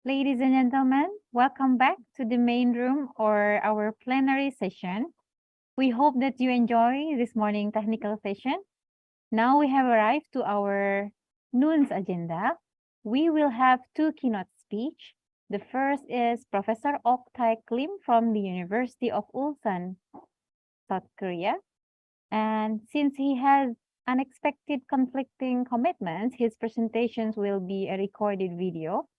Ladies and gentlemen, welcome back to the main room or our plenary session. We hope that you enjoy this morning technical session. Now we have arrived to our noon's agenda. We will have two keynote speech. The first is Professor Ok Taek Lim from the University of Ulsan, South Korea. And since he has unexpected conflicting commitments, his presentations will be a recorded video.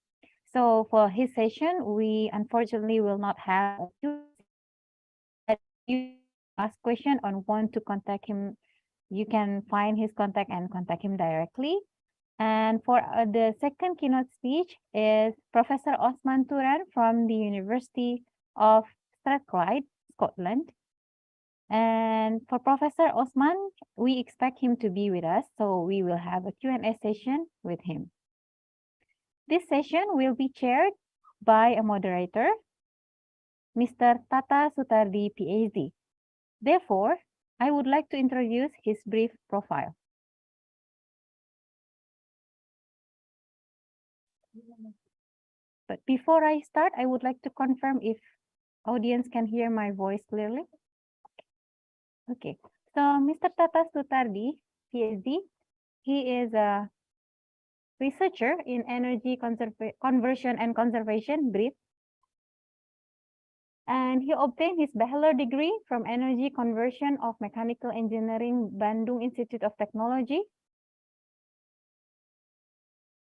So for his session, we unfortunately will not have a Q&A. You ask question or want to contact him, you can find his contact and contact him directly. And for the second keynote speech is Professor Osman Turan from the University of Strathclyde, Scotland. And for Professor Osman, we expect him to be with us, so we will have a Q&A session with him. This session will be chaired by a moderator, Mr. Tata Sutardi, PhD. Therefore, I would like to introduce his brief profile. But before I start, I would like to confirm if audience can hear my voice clearly. Okay, so Mr. Tata Sutardi, PhD, he is a researcher in energy conversion and conservation, brief. And he obtained his bachelor degree from Energy Conversion of Mechanical Engineering, Bandung Institute of Technology.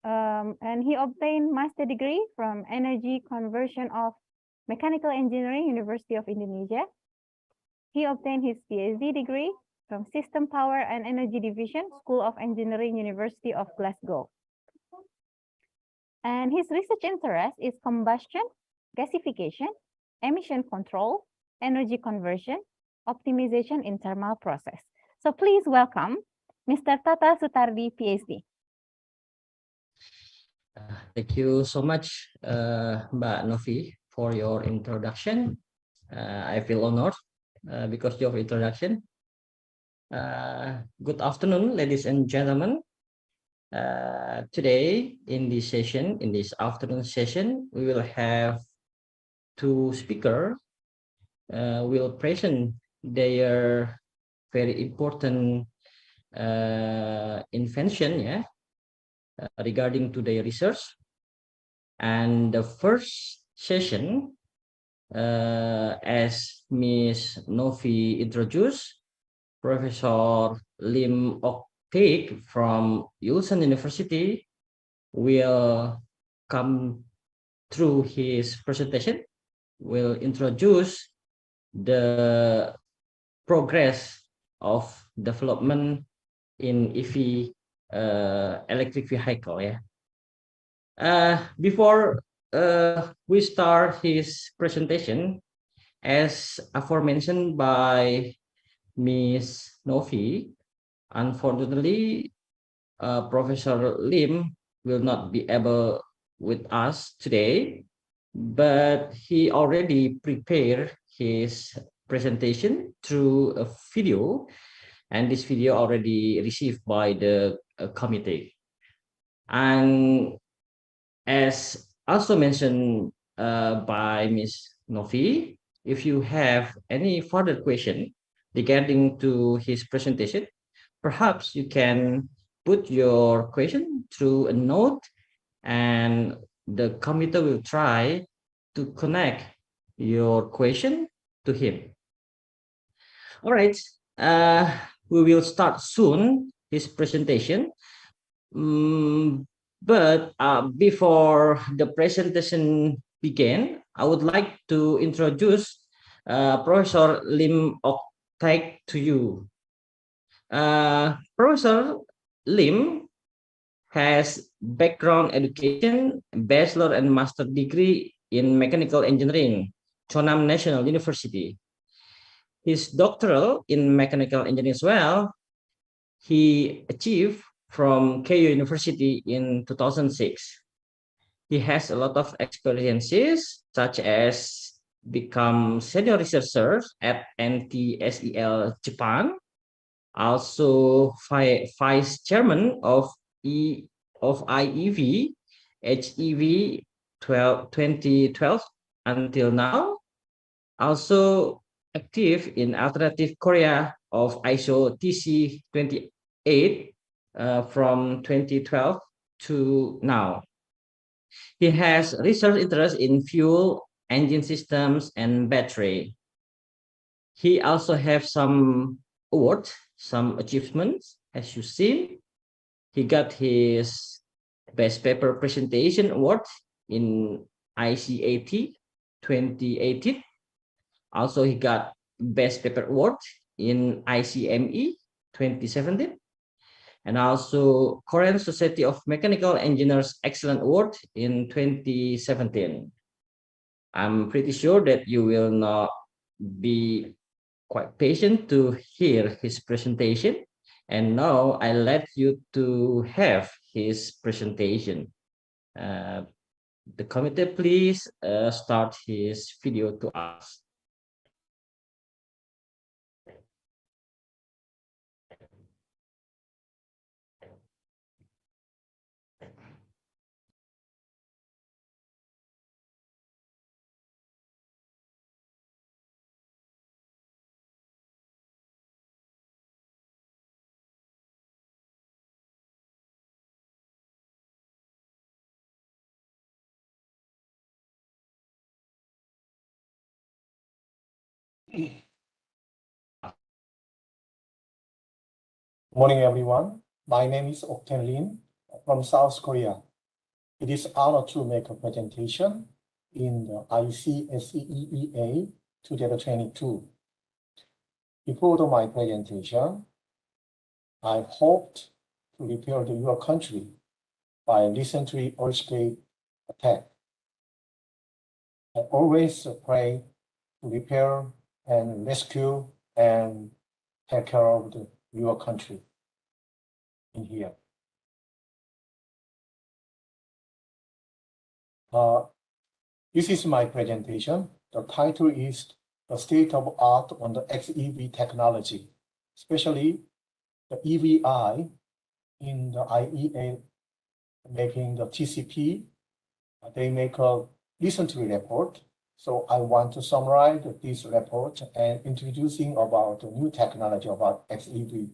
And he obtained master degree from Energy Conversion of Mechanical Engineering, University of Indonesia. He obtained his PhD degree from System Power and Energy Division, School of Engineering, University of Glasgow. And his research interest is combustion, gasification, emission control, energy conversion, optimization in thermal process. So please welcome Mr. Tata Sutardi, PhD. Thank you so much, Mbak Novi, for your introduction. I feel honored because of your introduction. Good afternoon, ladies and gentlemen. Today, in this afternoon session, we will have two speakers will present their very important invention, regarding to their research. And the first session, as Ms. Novi introduced, Professor Lim Ok Taek from Ulsan University will come through his presentation, will introduce the progress of development in EV electric vehicle. Before we start his presentation, as aforementioned by Ms. Novi, unfortunately, Professor Lim will not be able with us today, but he already prepared his presentation through a video, and this video already received by the committee. And as also mentioned by Ms. Novi, if you have any further question regarding to his presentation, perhaps you can put your question through a note, and the committee will try to connect your question to him. All right, we will start soon his presentation. But before the presentation begin, I would like to introduce Professor Lim Ok Taek to you. Professor Lim has background education, bachelor and master degree in mechanical engineering, Chonam National University. His doctoral in mechanical engineering as well, he achieved from Keio University in 2006. He has a lot of experiences, such as become senior researcher at NTSEL Japan, also vice chairman of IEV, HEV 2012 until now. Also active in Alternative Korea of ISO TC 28 from 2012 to now. He has research interest in fuel, engine systems, and battery. He also has some awards, some achievements, as you see. He got his Best Paper Presentation Award in ICAT 2018. Also, he got Best Paper Award in ICME 2017. And also Korean Society of Mechanical Engineers Excellent Award in 2017. I'm pretty sure that you will not be quite patient to hear his presentation. And now I let you to have his presentation. The committee, please start his video to us. Morning, everyone. My name is Ok-Tae Lim from South Korea. It is an honor to make a presentation in the ICSEEA 2022. Before my presentation, I hoped to repair your country by recently earthquake attack. I always pray to repair and rescue and take care of your country in here. This is my presentation. The title is The State of Art on the xEV Technology, especially the EVI in the IEA making the TCP. They make a recently report. So I want to summarize this report and introducing about the new technology about xEV.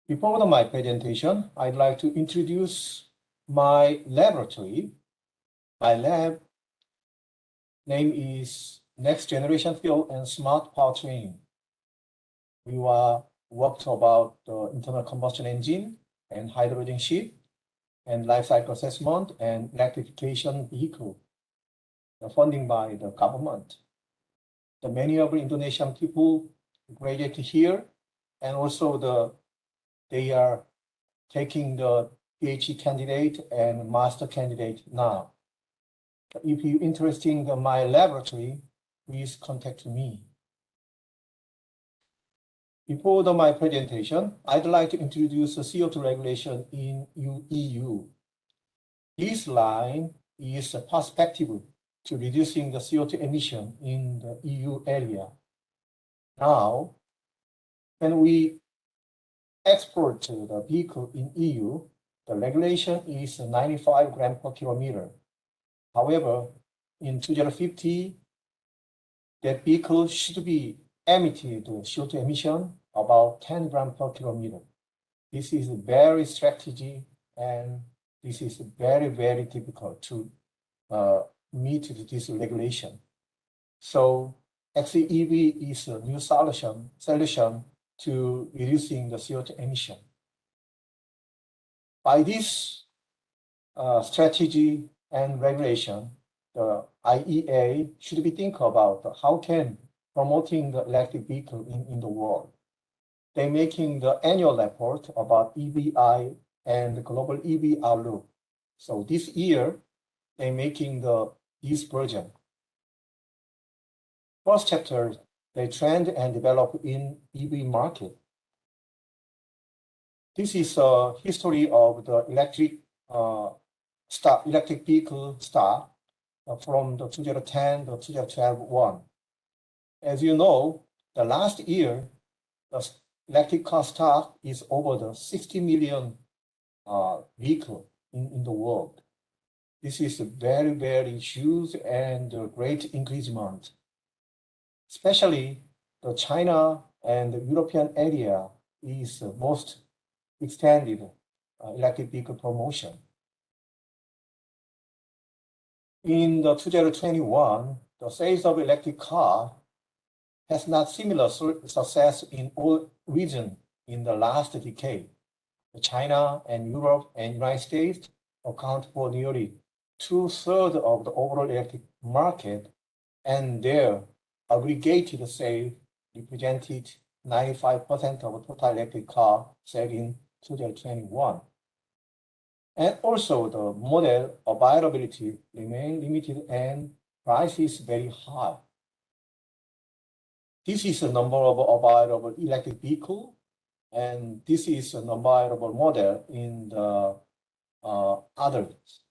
Before my presentation, I'd like to introduce my laboratory. My lab name is Next Generation Fuel and Smart Powertrain. We worked about the internal combustion engine and hydrogen ship and life cycle assessment and electrification vehicle, the funding by the government. The many of the Indonesian people graduated here, and also they are taking the PhD candidate and master candidate now. If you're interested in my laboratory, please contact me. Before my presentation, I'd like to introduce the CO2 regulation in EU. This line is a perspective to reducing the CO2 emission in the EU area. Now, when we export the vehicle in EU, the regulation is 95 grams per kilometer. However, in 2050, that vehicle should be emitted CO2 emission about 10 grams per kilometer. This is very strategy, and this is very, very difficult to meet this regulation. So xEV is a new solution to reducing the CO2 emission. By this strategy and regulation, the IEA should be thinking about how can promoting the electric vehicle in the world. They're making the annual report about EVI and the global EV outlook. So this year, they're making this version. First chapter, they trend and develop in EV market. This is a history of the electric vehicle start from the 2010 to 2012 one. As you know, the last year, the electric car stock is over the 60 million vehicle in the world. This is a very, very huge and great increasement. Especially the China and the European area is the most extended electric vehicle promotion. In the 2021, the sales of electric car has not similar success in all regions in the last decade. China and Europe and United States account for nearly 2/3 of the overall electric market, and their aggregated sales represented 95% of total electric car sales in 2021. And also the model availability remain limited and price is very high. This is the number of available electric vehicle, and this is an available model in the others,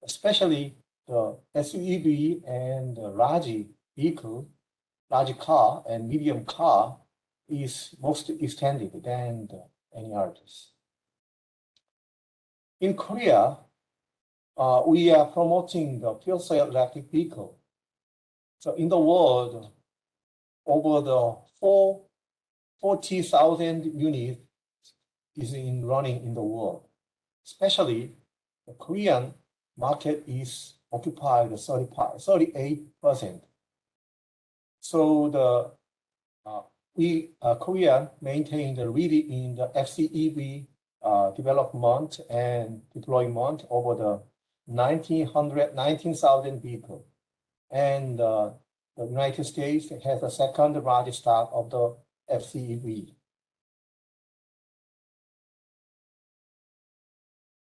especially the SUV and the large vehicle, large car and medium car is most extended than any others. In Korea, we are promoting the fuel cell electric vehicle. So in the world, over the 40,000 units is running in the world. Especially the Korean market is occupied 38%. So the Korea maintained the lead in the FCEV development and deployment over the 19,000 vehicles. And the United States has the second largest stock of the FCEV.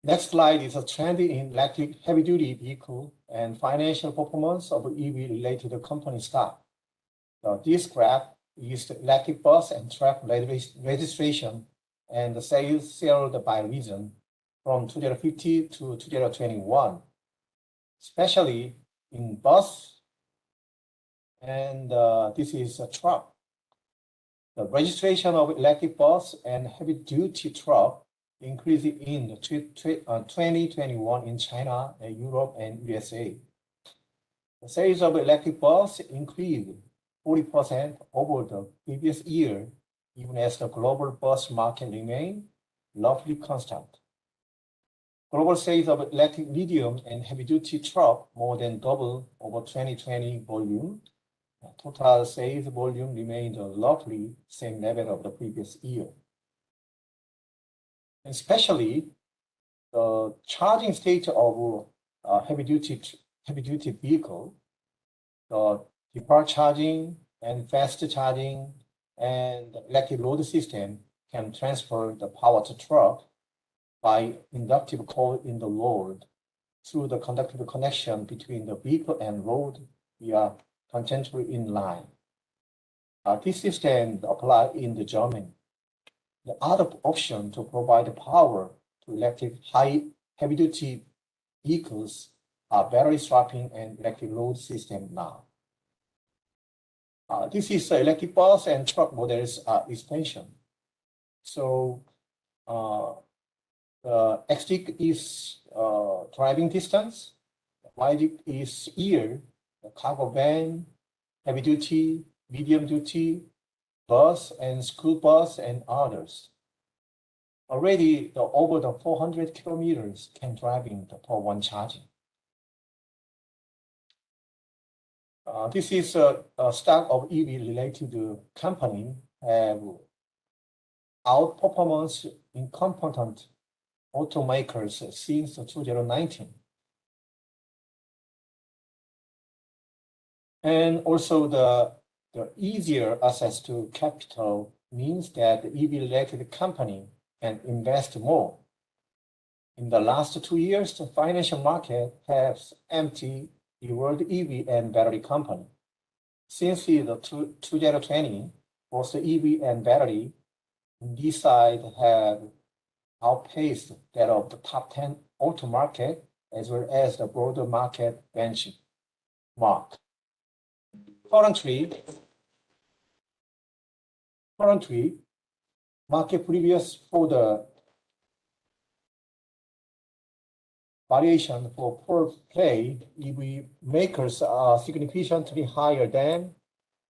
Next slide is a trend in electric heavy-duty vehicle and financial performance of EV-related company stock. This graph is the electric bus and truck registration and the sales sold by region from 2015 to 2021, especially in bus, and this is a truck. The registration of electric bus and heavy-duty truck increased in 2021 in China, and Europe, and USA. The sales of electric bus increased 40% over the previous year, even as the global bus market remained roughly constant. Global sales of electric medium and heavy-duty truck more than doubled over 2020 volume. Total sales volume remained roughly same level of the previous year. Especially the charging state of heavy-duty vehicle, the depart charging and fast charging and electric load system can transfer the power to truck by inductive coil in the load through the conductive connection between the vehicle and road via tangential inline. This system applied in the German. The other option to provide power to electric heavy-duty vehicles are battery swapping and electric load system now. This is the electric bus and truck models expansion. So the X-Dick is driving distance, Y-Dick is year, the cargo van, heavy duty, medium duty, bus and school bus and others. Already over the 400 kilometers can drive in the per one charging. This is a stock of EV-related company have outperformance in component automakers since 2019. And also the easier access to capital means that the EV-related company can invest more. In the last 2 years, the financial market has emptied the world EV and battery company. Since the 2020, both the EV and battery in this side have outpaced that of the top 10 auto market as well as the broader market benchmark. Currently, market previous for the variation for per play, EV makers are significantly higher than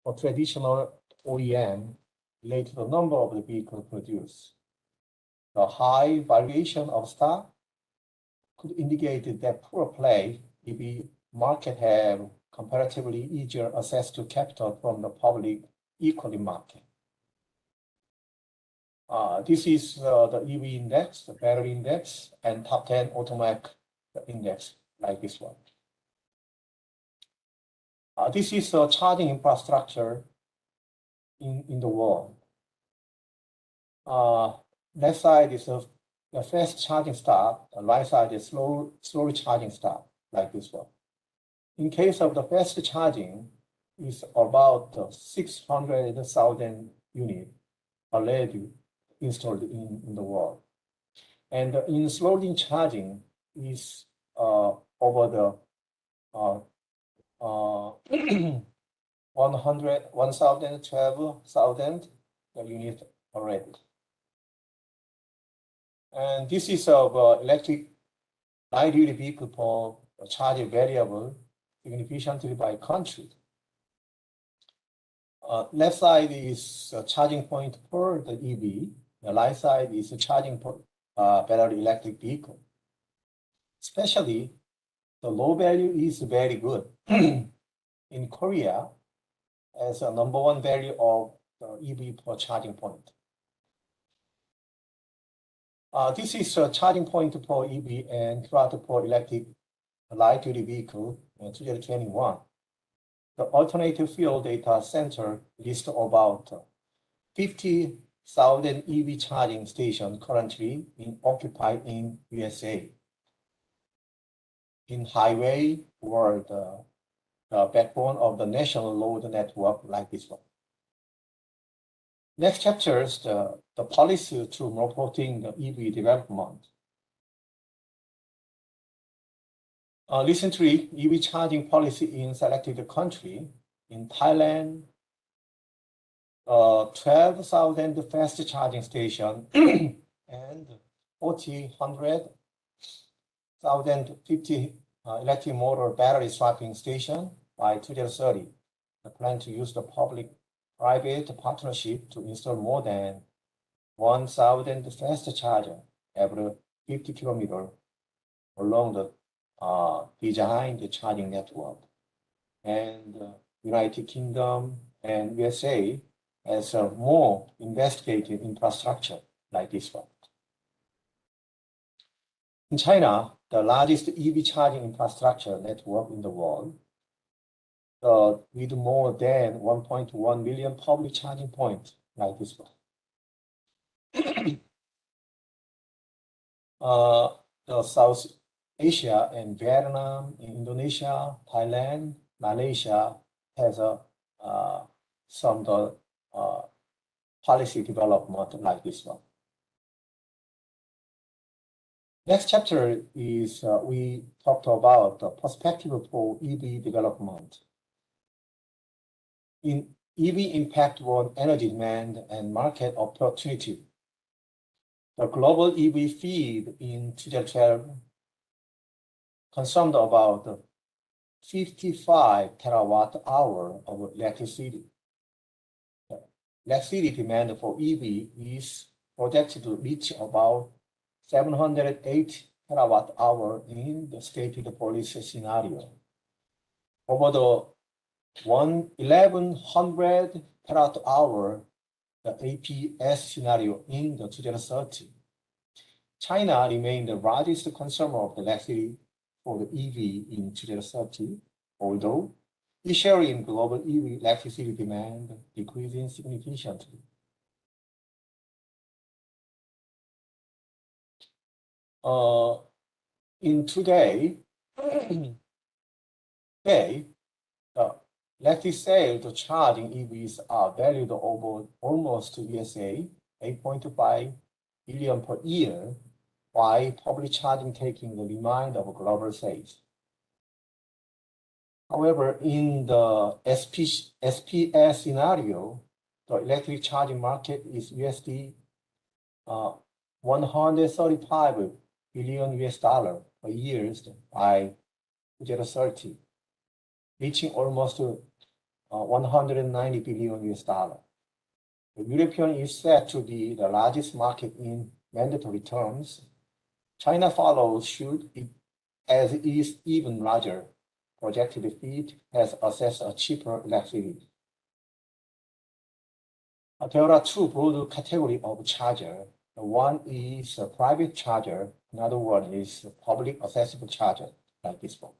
a traditional OEM related to the number of the vehicles produced. The high valuation of stock could indicate that per play EV market have comparatively easier access to capital from the public equity market. This is the EV index, the battery index, and top 10 automatic index like this one. This is a charging infrastructure in the world. Left side is a fast charging stop, the right side is slow charging stop like this one. In case of the fast charging, is about 600,000 units already installed in the world. And in slowly charging is over the 112,000 units already. And this is of electric light-duty vehicle for charging variable significantly by country. Left side is a charging point for the EV. The right side is a charging for battery electric vehicle. Especially, the low value is very good. In Korea, as a #1 value of the EV per charging point. This is a charging point for EV and throttle for electric light-duty vehicle in 2021. The Alternative Fuel Data Center lists about 50,000 EV charging stations currently occupied in USA. In highway or the backbone of the national road network like this one. Next chapter is the policy to promoting the EV development. Recently, EV charging policy in selected country. In Thailand, 12,000 fast charging stations and 150,000 electric motor battery swapping station by 2030. The plan to use the public-private partnership to install more than 1,000 fast charger every 50 kilometers along the designed charging network. And United Kingdom and USA has a more investigated infrastructure like this one. In China, the largest EV charging infrastructure network in the world, with more than 1.1 million public charging points like this one. The South Asia and Vietnam, Indonesia, Thailand, Malaysia has some policy development like this one. Next chapter is we talked about the perspective for EV development. In EV impact on energy demand and market opportunity. The global EV feed in 2012 consumed about 55 terawatt hour of electricity. Electricity demand for EV is projected to reach about 708 terawatt hour in the stated policy scenario. Over the 1,100 terawatt hour, the APS scenario in the 2030. China remained the largest consumer of electricity for the EV in 2030, although its share in global EV electricity demand decreasing significantly. Today, electric sales to charging EVs are valued over almost USA 8.5 billion per year, while public charging taking the reminder of global sales. However, in the SPS scenario, the electric charging market is USD 135 billion US dollar a year by 2030, reaching almost 190 billion US dollar. The European is said to be the largest market in mandatory terms. China follows suit as it is even larger. Projected fleet has accessed a cheaper electricity. There are two broad categories of charger. One is a private charger. Another one is a public accessible charger, like this one.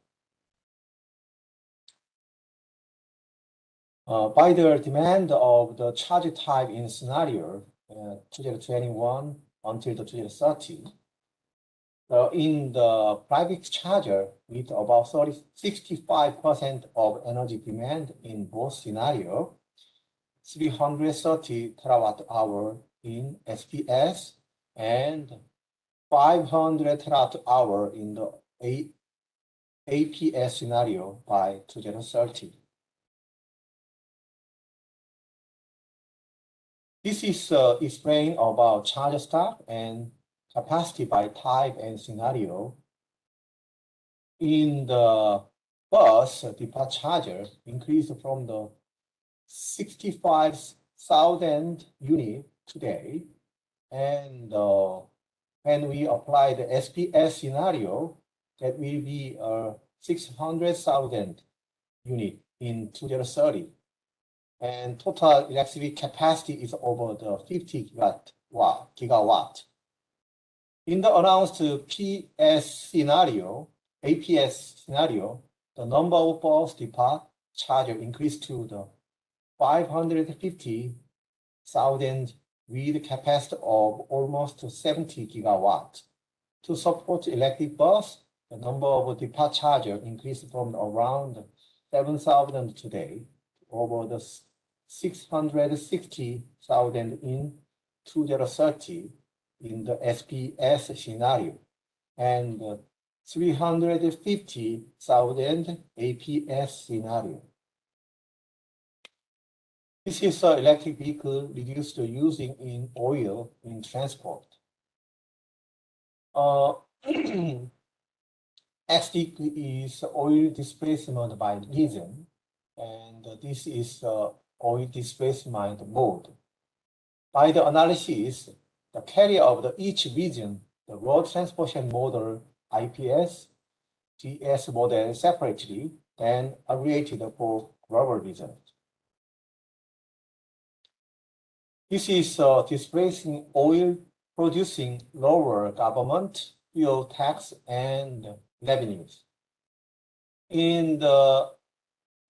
By the demand of the charger type in scenario 2021 until the 2030, in the private charger, with about 65% of energy demand in both scenarios, 330 terawatt hour in SPS and 500 terawatt hour in the APS scenario by 2030. This is explained about charger stock and capacity by type and scenario. In the bus, depot charger increased from the 65,000 unit today, and when we apply the SPS scenario, that will be 600,000 unit in 2030. And total electricity capacity is over the 50 gigawatt. In the announced APS scenario, the number of bus depot charger increased to the 550,000 with capacity of almost 70 gigawatt. To support electric bus, the number of depot charger increased from around 7,000 today over the 660,000 in 2030 in the SPS scenario, and 350,000 APS scenario. This is an electric vehicle reduced using in oil in transport. XD is oil displacement by region, and this is oil displacement mode. By the analysis, the carrier of each region, the road transportation model IPS, GS model separately, then aggregated for global result. This is displacing oil, producing lower government, fuel tax, and revenues. In the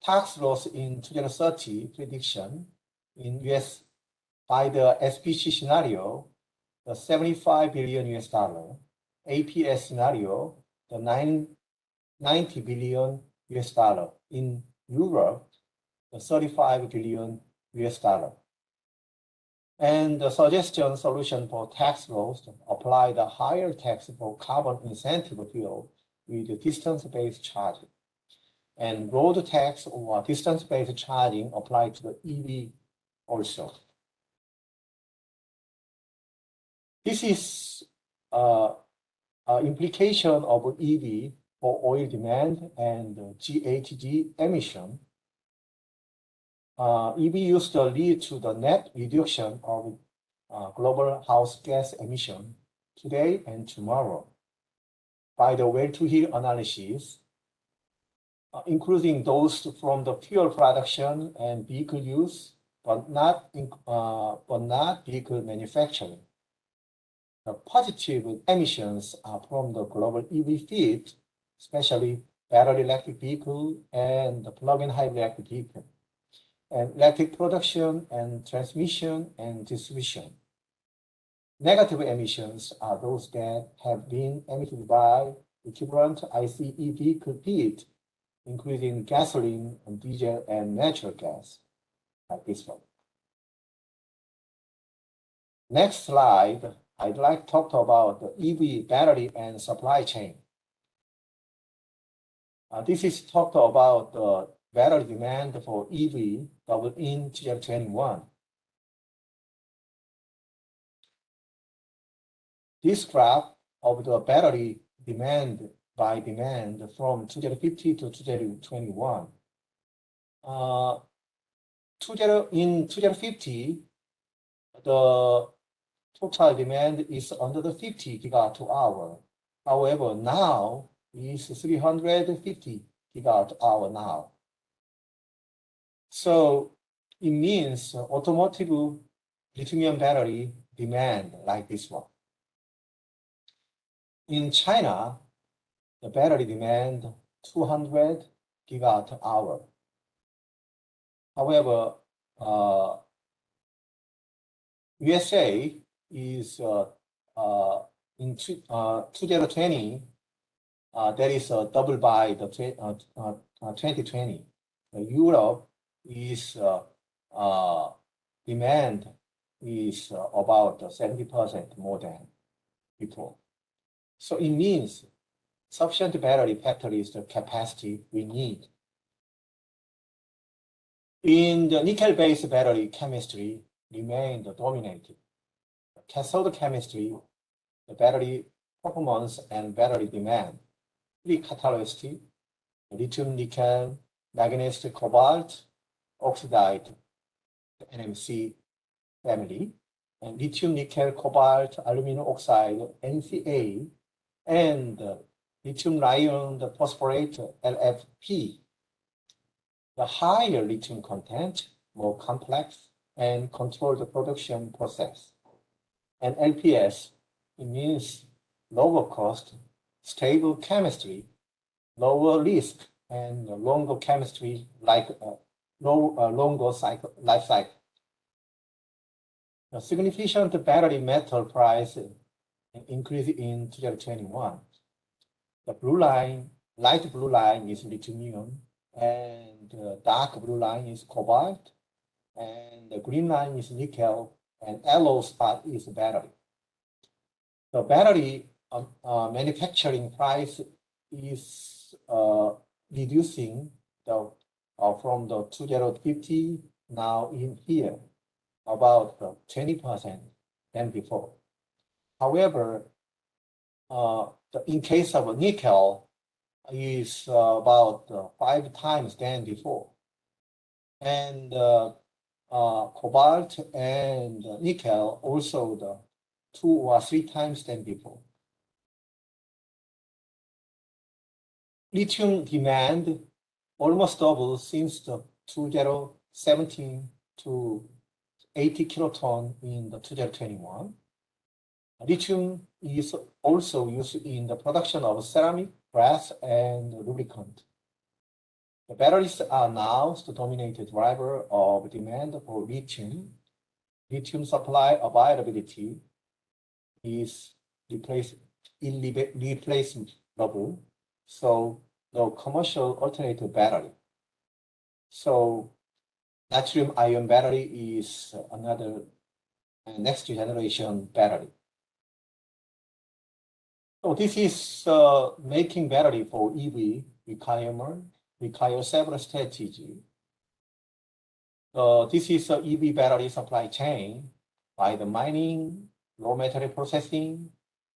tax loss in 2030 prediction in US by the SPC scenario, the 75 billion US dollar, APS scenario, the 90 billion US dollar, in Europe, the 35 billion US dollar. And the suggestion solution for tax loss apply the higher tax for carbon incentive fuel with distance-based charging. And road tax or distance-based charging applied to the EV also. This is implication of EV for oil demand and GHG emission. EV used to lead to the net reduction of global house gas emission today and tomorrow by the well-to-heat analysis, including those from the fuel production and vehicle use, but not vehicle manufacturing. The positive emissions are from the global EV fleet, especially battery electric vehicle and the plug-in hybrid electric vehicle, and electric production and transmission and distribution. Negative emissions are those that have been emitted by equivalent ICE vehicle fleet, including gasoline and diesel and natural gas, like this one. Next slide, I'd like to talk about the EV battery and supply chain. This is talked about the battery demand for EV doubled in 2021. this graph of the battery demand by demand from 2050 to 2021. In 2050, the total demand is under the 50 gigawatt hour. However, now is 350 gigawatt hour now. So it means automotive lithium battery demand like this one. In China, the battery demand 200 gigawatt hour. However, USA is in 2020, that is double by the 2020. Europe is demand is about 70% more than before. So it means sufficient battery factory is the capacity we need. In the nickel-based battery chemistry remained dominated. Cathode chemistry, the battery performance and battery demand, pre-catalyst, lithium nickel, manganese cobalt, oxide, the NMC family, and lithium nickel cobalt aluminum oxide, NCA, and lithium iron phosphorate, LFP. The higher lithium content, more complex, and control the production process. And LPS, it means lower cost, stable chemistry, lower risk, and longer chemistry, like longer life cycle. A significant battery metal price increase in 2021. The blue line, light blue line is lithium, and the dark blue line is cobalt, and the green line is nickel, and yellow spot is battery. The battery manufacturing price is reducing from the 2050 now in here about 20% than before. However, in case of nickel is about 5 times than before, and cobalt and nickel also the 2 or 3 times than before. Lithium demand almost doubled since the 2017 to 80 kiloton in the 2021. Lithium is also used in the production of ceramic, brass, and lubricant. The batteries are now the dominant driver of demand for lithium. Lithium supply availability is irreplaceable, so no commercial alternative battery. So natrium ion battery is another next generation battery. So this is making battery for EV requires several strategies. This is a EV battery supply chain by the mining, raw material processing,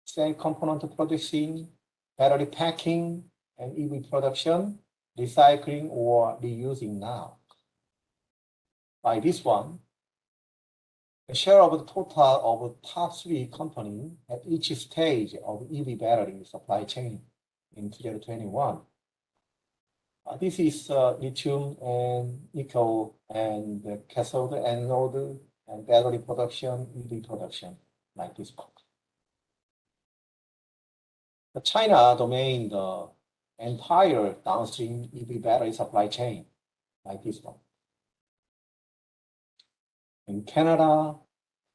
cell component producing, battery packing, and EV production, recycling or reusing now. By this one, the share of the total of top 3 companies at each stage of EV battery supply chain in 2021. This is lithium and nickel and the cathode, anode, and battery production, EV production, like this one. China domained the entire downstream EV battery supply chain, like this one. In Canada,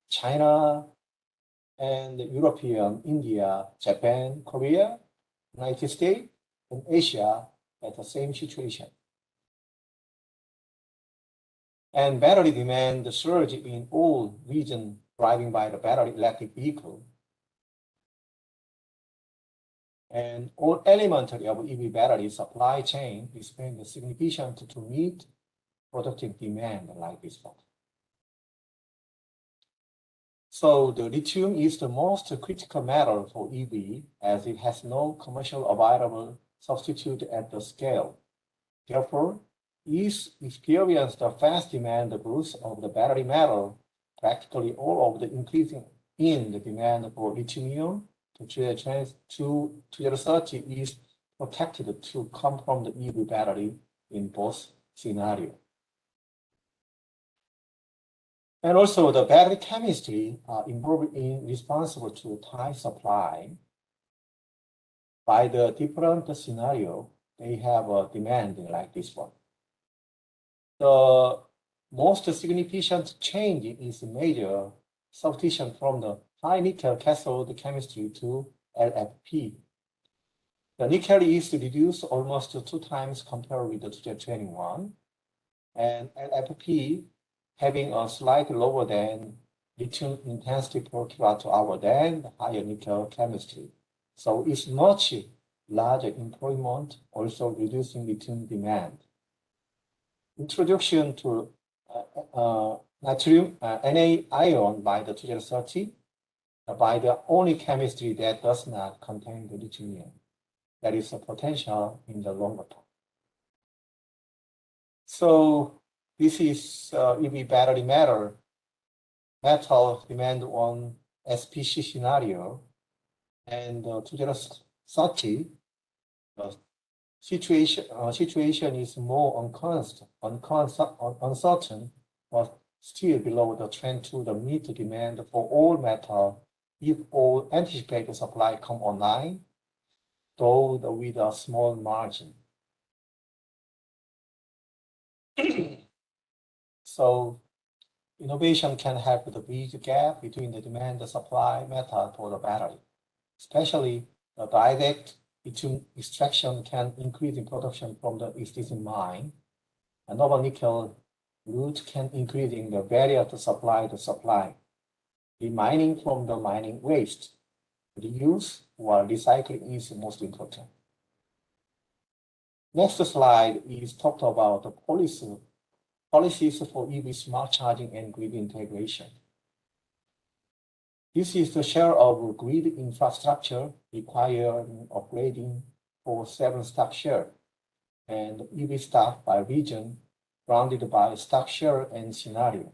China, and European, India, Japan, Korea, United States, and Asia at the same situation. And battery demand surged in all regions driven by the battery electric vehicle. And all elements of EV battery supply chain expand significantly to meet productive demand like this one. So the lithium is the most critical metal for EV as it has no commercial available substitute at the scale. Therefore, is experienced the fast demand growth of the battery metal, practically all of the increasing in the demand for lithium to 2030 is protected to come from the EV battery in both scenarios. And also the battery chemistry are involved in responsible to tight supply. By the different scenario, they have a demand like this one. The most significant change is major substitution from the high nickel cathode chemistry to LFP. The nickel is reduced almost 2 times compared with the 2021, and LFP having a slightly lower than lithium intensity per kilowatt-hour than the higher nickel chemistry. So it's much larger employment, also reducing lithium demand. Introduction to natrium Na-ion by the 2030 by the only chemistry that does not contain the lithium. That is a potential in the longer term. So this is EV battery metal demand on SPC scenario, and 2030 situation is more uncertain, but still below the trend to the meet demand for all metal if all anticipated supply come online, though with a small margin. So innovation can help to bridge the gap between the demand and supply method for the battery, especially the direct lithium extraction can increase in production from the existing mine. Another nickel route can increase in the barrier to supply the supply. The mining from the mining waste, reuse or recycling is most important. Next slide is talked about the policies for EV smart charging and grid integration. This is the share of grid infrastructure required in upgrading for 7 stock share and EV stock by region rounded by stock share and scenario.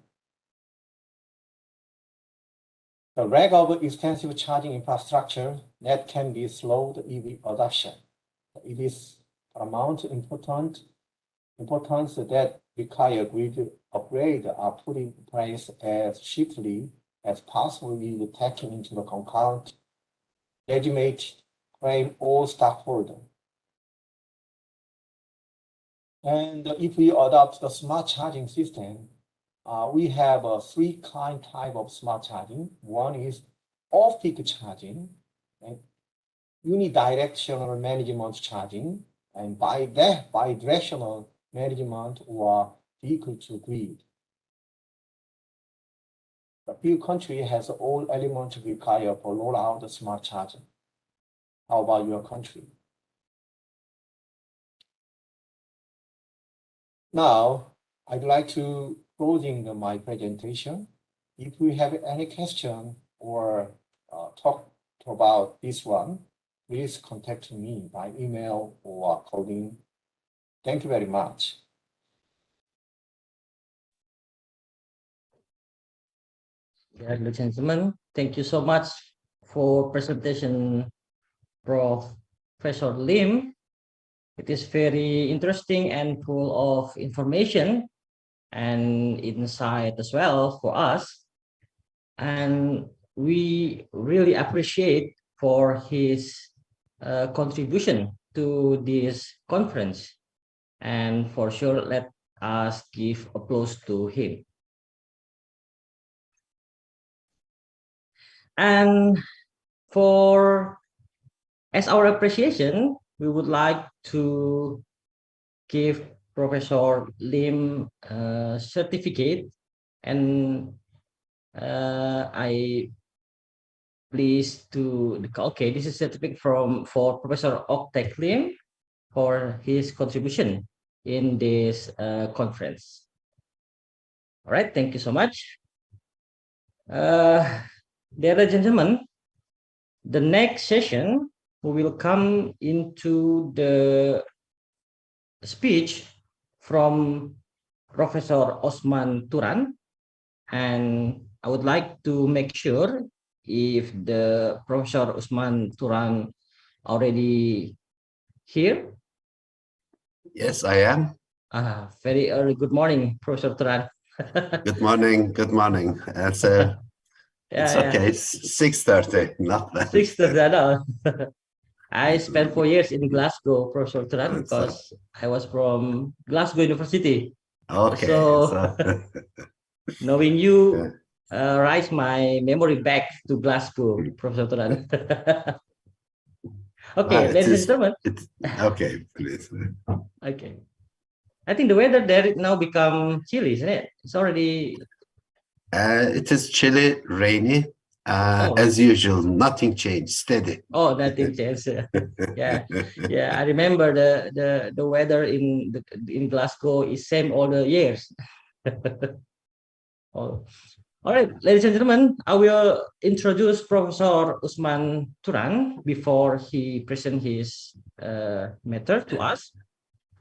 The lack of extensive charging infrastructure that can be slowed EV adoption. It is paramount importance that require grid upgrade are put in place as swiftly as possible with taking into the concurrent legitimate claim all stockholder. And if we adopt the smart charging system, we have 3 type of smart charging. One is off-peak charging, and unidirectional management charging, and bidirectional management or vehicle to grid. A few countries has all elements required for rollout of smart charging. How about your country? Now, I'd like to closing my presentation. If we have any question or talk about this one, please contact me by email or calling. Thank you very much. Ladies and gentlemen, thank you so much for presentation, Professor Lim. It is very interesting and full of information and insight as well for us. And we really appreciate for his contribution to this conference. And for sure, let us give applause to him. And as our appreciation, we would like to give Professor Lim a certificate, and I please to okay, this is a certificate for Professor Ok-Taek Lim for his contribution in this conference. All right, thank you so much. Dear gentlemen, the next session we will come into the speech from Professor Osman Turan, and I would like to make sure if the Professor Osman Turan already here. Yes, I am. Very early. Good morning, Professor Turan. Good morning. Good morning. It's okay. It's 6:30. Not bad. 6:30. I spent 4 years in Glasgow, Professor Turan, because I was from Glasgow University. Okay. So knowing you rise my memory back to Glasgow, Professor Turan. Okay, ladies and gentlemen. Okay, please. Okay. I think the weather there now become chilly, isn't it? It's already. It is chilly, rainy. As usual, nothing changed. Steady. Oh, nothing changed. Yeah. I remember the weather in Glasgow is same all the years. All right, ladies and gentlemen, I will introduce Professor Osman Turan before he present his matter to us.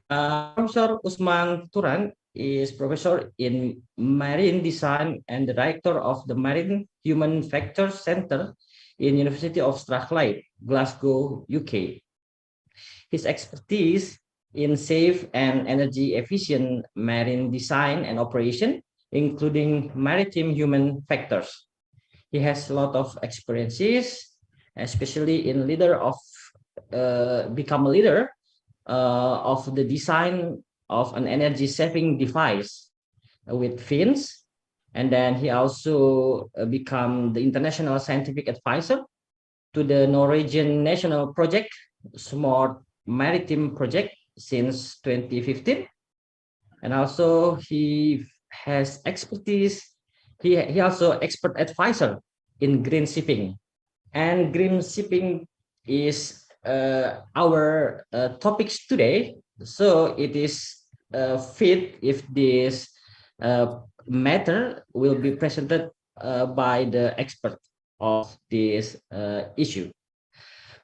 Professor Osman Turan is professor in marine design and the director of the Marine Human Factors Center in University of Strathclyde, Glasgow, UK. His expertise in safe and energy efficient marine design and operation, including maritime human factors. He has a lot of experiences, especially in become a leader of the design of an energy saving device with fins. And then he also become the international scientific advisor to the Norwegian national project, Smart Maritime Project, since 2015. And also he has expertise. He also expert advisor in green shipping. And green shipping is our topics today. So it is fit if this matter will be presented by the expert of this issue.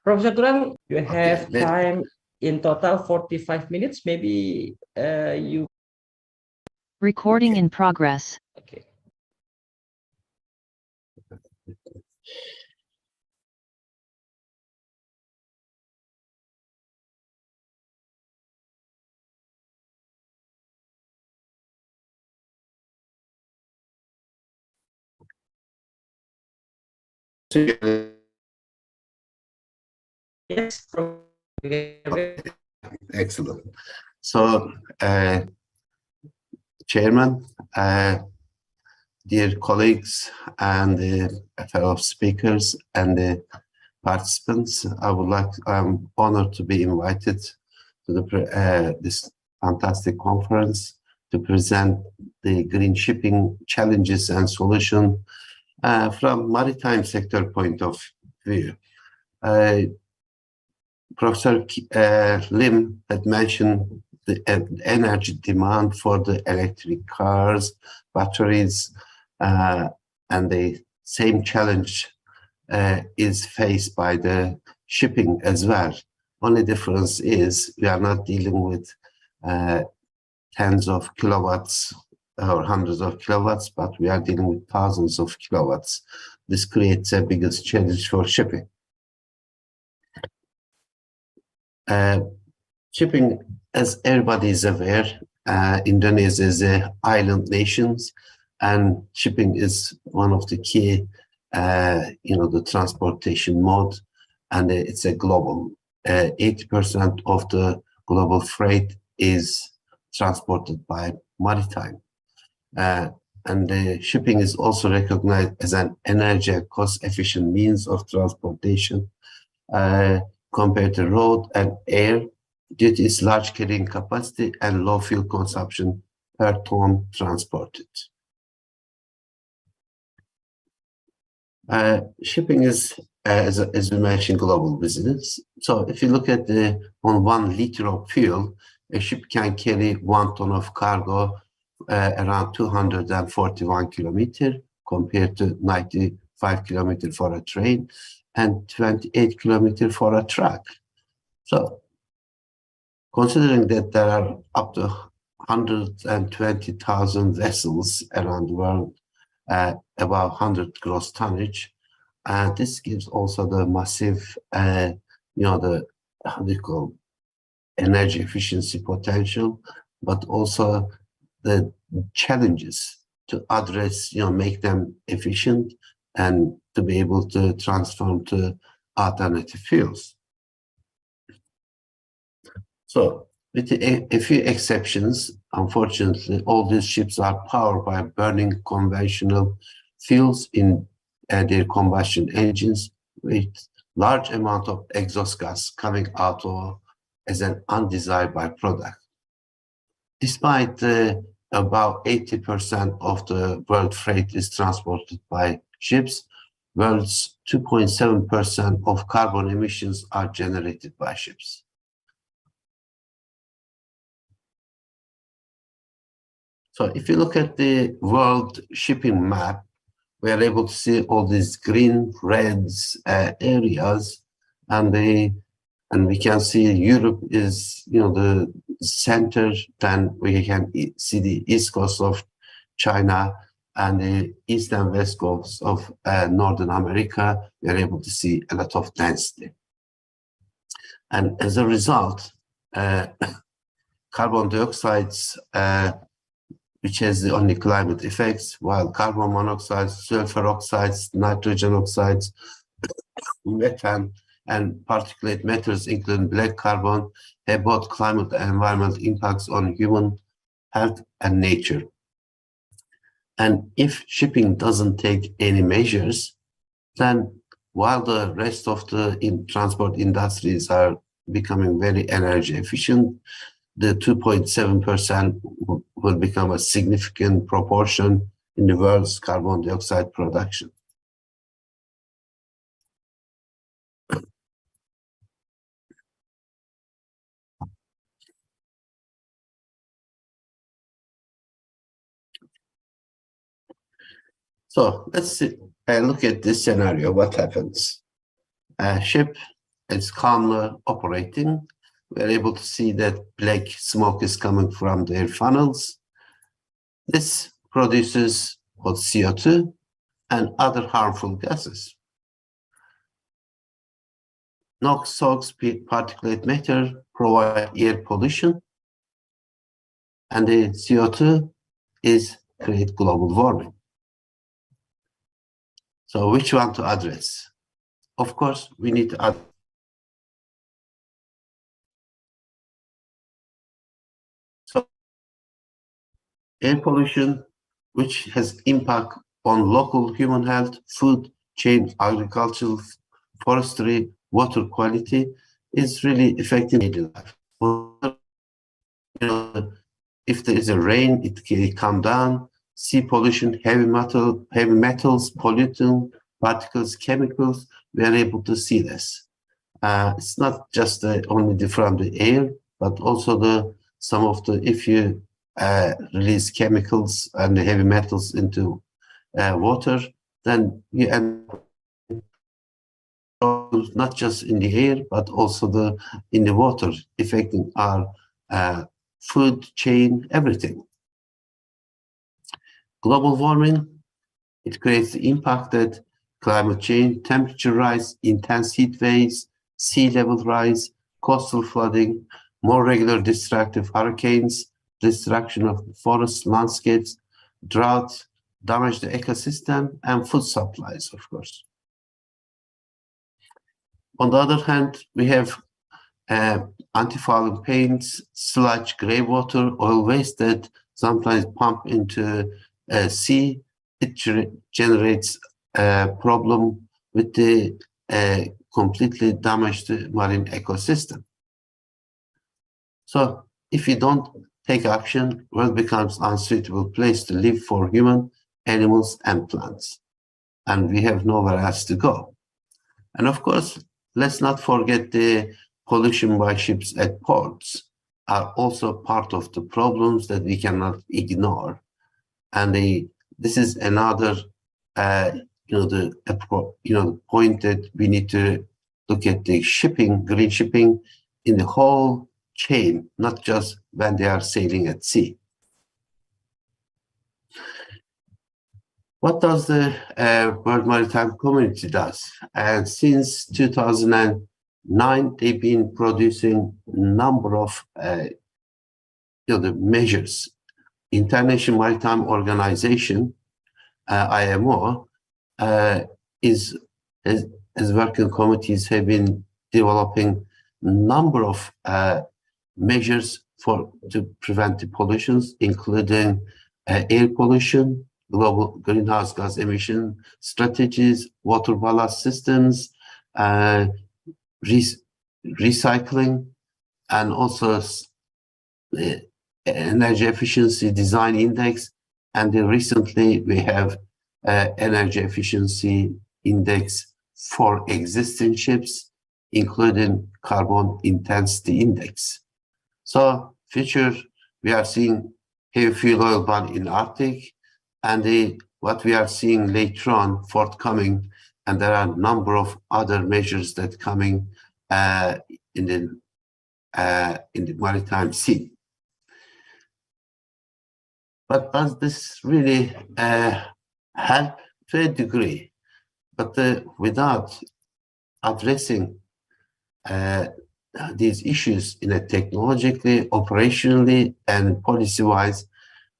Professor Turan, you have time in total 45 minutes. Maybe you. Recording in progress. Okay. Yes. Excellent. So, Chairman, dear colleagues and fellow speakers and the participants, I'm honored to be invited to this fantastic conference to present the green shipping challenges and solution from maritime sector point of view. Professor Lim had mentioned the energy demand for the electric cars, batteries, and the same challenge is faced by the shipping as well. Only difference is we are not dealing with tens of kilowatts or hundreds of kilowatts, but we are dealing with thousands of kilowatts. This creates a biggest challenge for shipping. Shipping, as everybody is aware, Indonesia is an island nation, and shipping is one of the key, the transportation mode, and it's a global. 80% of the global freight is transported by maritime. And shipping is also recognized as an energy cost-efficient means of transportation compared to road and air due to its large carrying capacity and low fuel consumption per ton transported. Shipping is, as we mentioned, global business. So if you look at on 1 liter of fuel, a ship can carry 1 ton of cargo around 241 kilometers, compared to 95 kilometers for a train and 28 kilometers for a truck. So considering that there are up to 120,000 vessels around the world, about 100 gross tonnage, this gives also the massive, the how do you call energy efficiency potential, but also the challenges to address, make them efficient and to be able to transform to alternative fuels. So with a few exceptions, unfortunately, all these ships are powered by burning conventional fuels in their combustion engines with large amount of exhaust gas coming out of as an undesired byproduct. Despite about 80% of the world freight is transported by ships, world's 2.7% of carbon emissions are generated by ships. So if you look at the world shipping map, we are able to see all these green, reds areas, and we can see Europe is, the center. Then we can see the east coast of China and the east and west coast of Northern America. We are able to see a lot of density. And as a result, carbon dioxides, which has the only climate effects, while carbon monoxide, sulfur oxides, nitrogen oxides, methane, and particulate matters, including black carbon, have both climate and environmental impacts on human health and nature. And if shipping doesn't take any measures, then while the rest of the transport industries are becoming very energy efficient, the 2.7% will become a significant proportion in the world's carbon dioxide production. So let's look at this scenario. What happens? A ship is calmly operating. We're able to see that black smoke is coming from their funnels. This produces both CO2 and other harmful gases. NOx, SOx, particulate matter provide air pollution, and the CO2 create global warming. So which one to address? Of course, we need to address air pollution, which has impact on local human health, food chain, agricultural, forestry, water quality, is really affecting daily life. If there is a rain, it can come down. Sea pollution, heavy metals, pollutant, particles, chemicals, we are able to see this. It's not just only from the air, but also some of the, if you release chemicals and the heavy metals into water, then you end up not just in the air, but also in the water, affecting our food chain, everything. Global warming, it creates the impact that climate change, temperature rise, intense heat waves, sea level rise, coastal flooding, more regular destructive hurricanes, destruction of forest landscapes, drought, damage the ecosystem, and food supplies, of course. On the other hand, we have anti-fouling paints, sludge, grey water, oil waste that sometimes pump into sea. It generates a problem with the completely damaged marine ecosystem. So if you don't take action, world becomes an unsuitable place to live for human, animals, and plants. And we have nowhere else to go. And of course, let's not forget the pollution by ships at ports are also part of the problems that we cannot ignore. And this is another the point that we need to look at the shipping, green shipping, in the whole chain, not just when they are sailing at sea. What does the World Maritime Community does? And since 2009, they've been producing a number of the measures. International Maritime Organization, IMO, as working committees have been developing a number of measures to prevent the pollutions, including air pollution, global greenhouse gas emission strategies, water ballast systems, recycling, and also energy efficiency design index. And then recently we have energy efficiency index for existing ships, including carbon intensity index. So future, we are seeing heavy fuel oil ban in Arctic, and what we are seeing later on forthcoming, and there are a number of other measures that coming in the maritime sea. But does this really help to a degree? But without addressing these issues in a technologically, operationally, and policy-wise,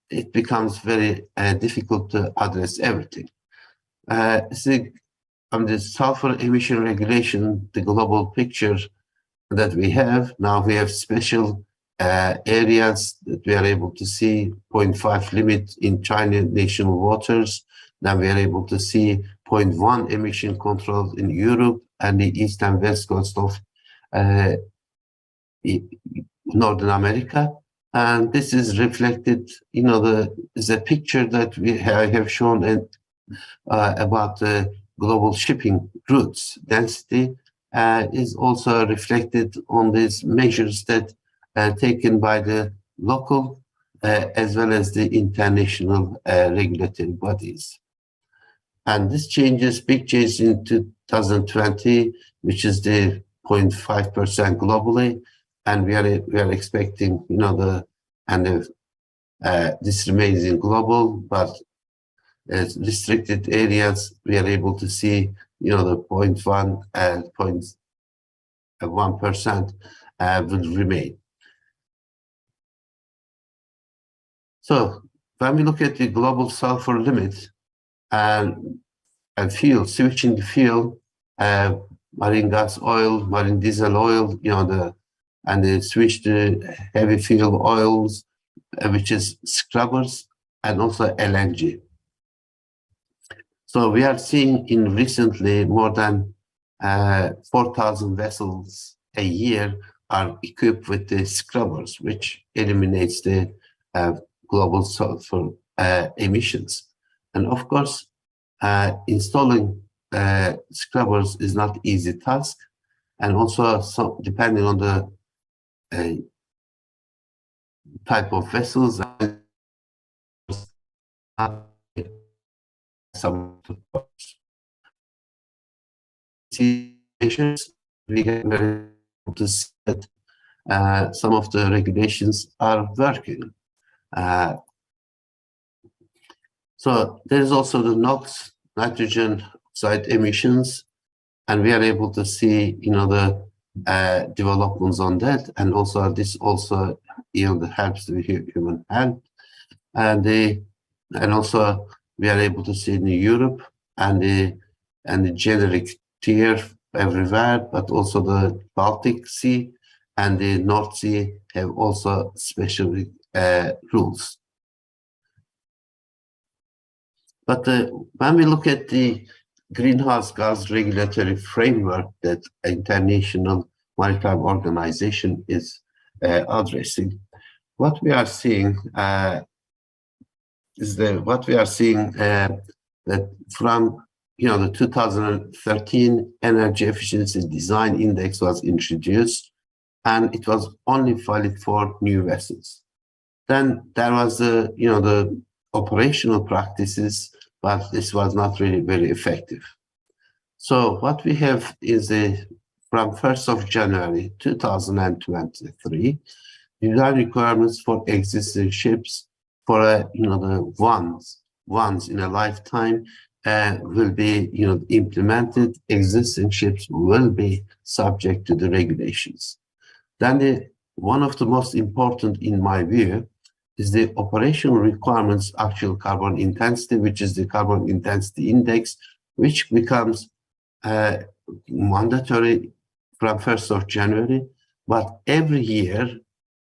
it becomes very difficult to address everything. On the sulfur emission regulation, the global picture that we have, now we have special areas that we are able to see 0.5 limit in China national waters. Then we are able to see 0.1 emission controls in Europe and the east and west coast of Northern America. And this is reflected, is a picture that we have shown about the global shipping routes. Density is also reflected on these measures that are taken by the local as well as the international regulatory bodies. And this changes, big change in 2020, which is the 0.5% globally, and we are expecting, this remains in global, but as restricted areas, we are able to see, the 0.1 and 0.1% will remain. So when we look at the global sulfur limit and fuel, switching the fuel, marine gas oil, marine diesel oil, and they switch to heavy fuel oils, which is scrubbers, and also LNG. So we are seeing in recently more than 4,000 vessels a year are equipped with the scrubbers, which eliminates the global sulfur emissions. And of course, installing scrubbers is not easy task, and also depending on the type of vessels, some measures we can to see that some of the regulations are working. So there is also the NOx, nitrogen oxide emissions, and we are able to see, the developments on that, and also this also, helps the human health, and also we are able to see in Europe and the generic tier everywhere, but also the Baltic Sea and the North Sea have also special rules. But when we look at the greenhouse gas regulatory framework that International Maritime Organization is addressing, what we are seeing that from the 2013 Energy Efficiency Design Index was introduced, and it was only valid for new vessels. Then there was the operational practices but this was not really very effective. So what we have is from 1st of January 2023, design requirements for existing ships for the once in a lifetime will be implemented. Existing ships will be subject to the regulations. Then one of the most important, in my view, is the operational requirements actual carbon intensity, which is the carbon intensity index, which becomes mandatory from 1st of January, but every year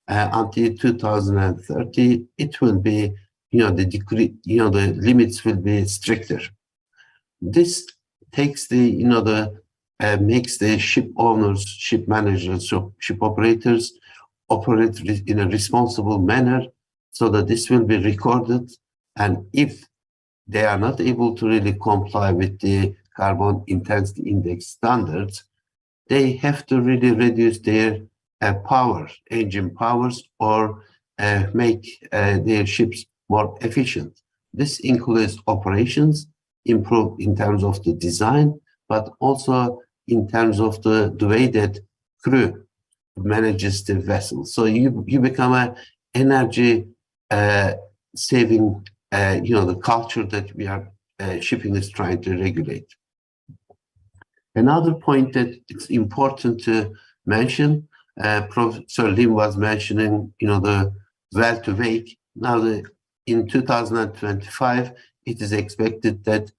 until 2030, it will be, the limits will be stricter. This takes makes the ship owners, ship managers, so ship operators operate in a responsible manner, so that this will be recorded. And if they are not able to really comply with the carbon intensity index standards, they have to really reduce their engine powers, or make their ships more efficient. This includes operations, improve in terms of the design, but also in terms of the way that crew manages the vessel. So you become an energy saving, the culture that we are shipping is trying to regulate. Another point that it's important to mention, Professor Lim was mentioning, the well to wake. Now, in 2025, it is expected that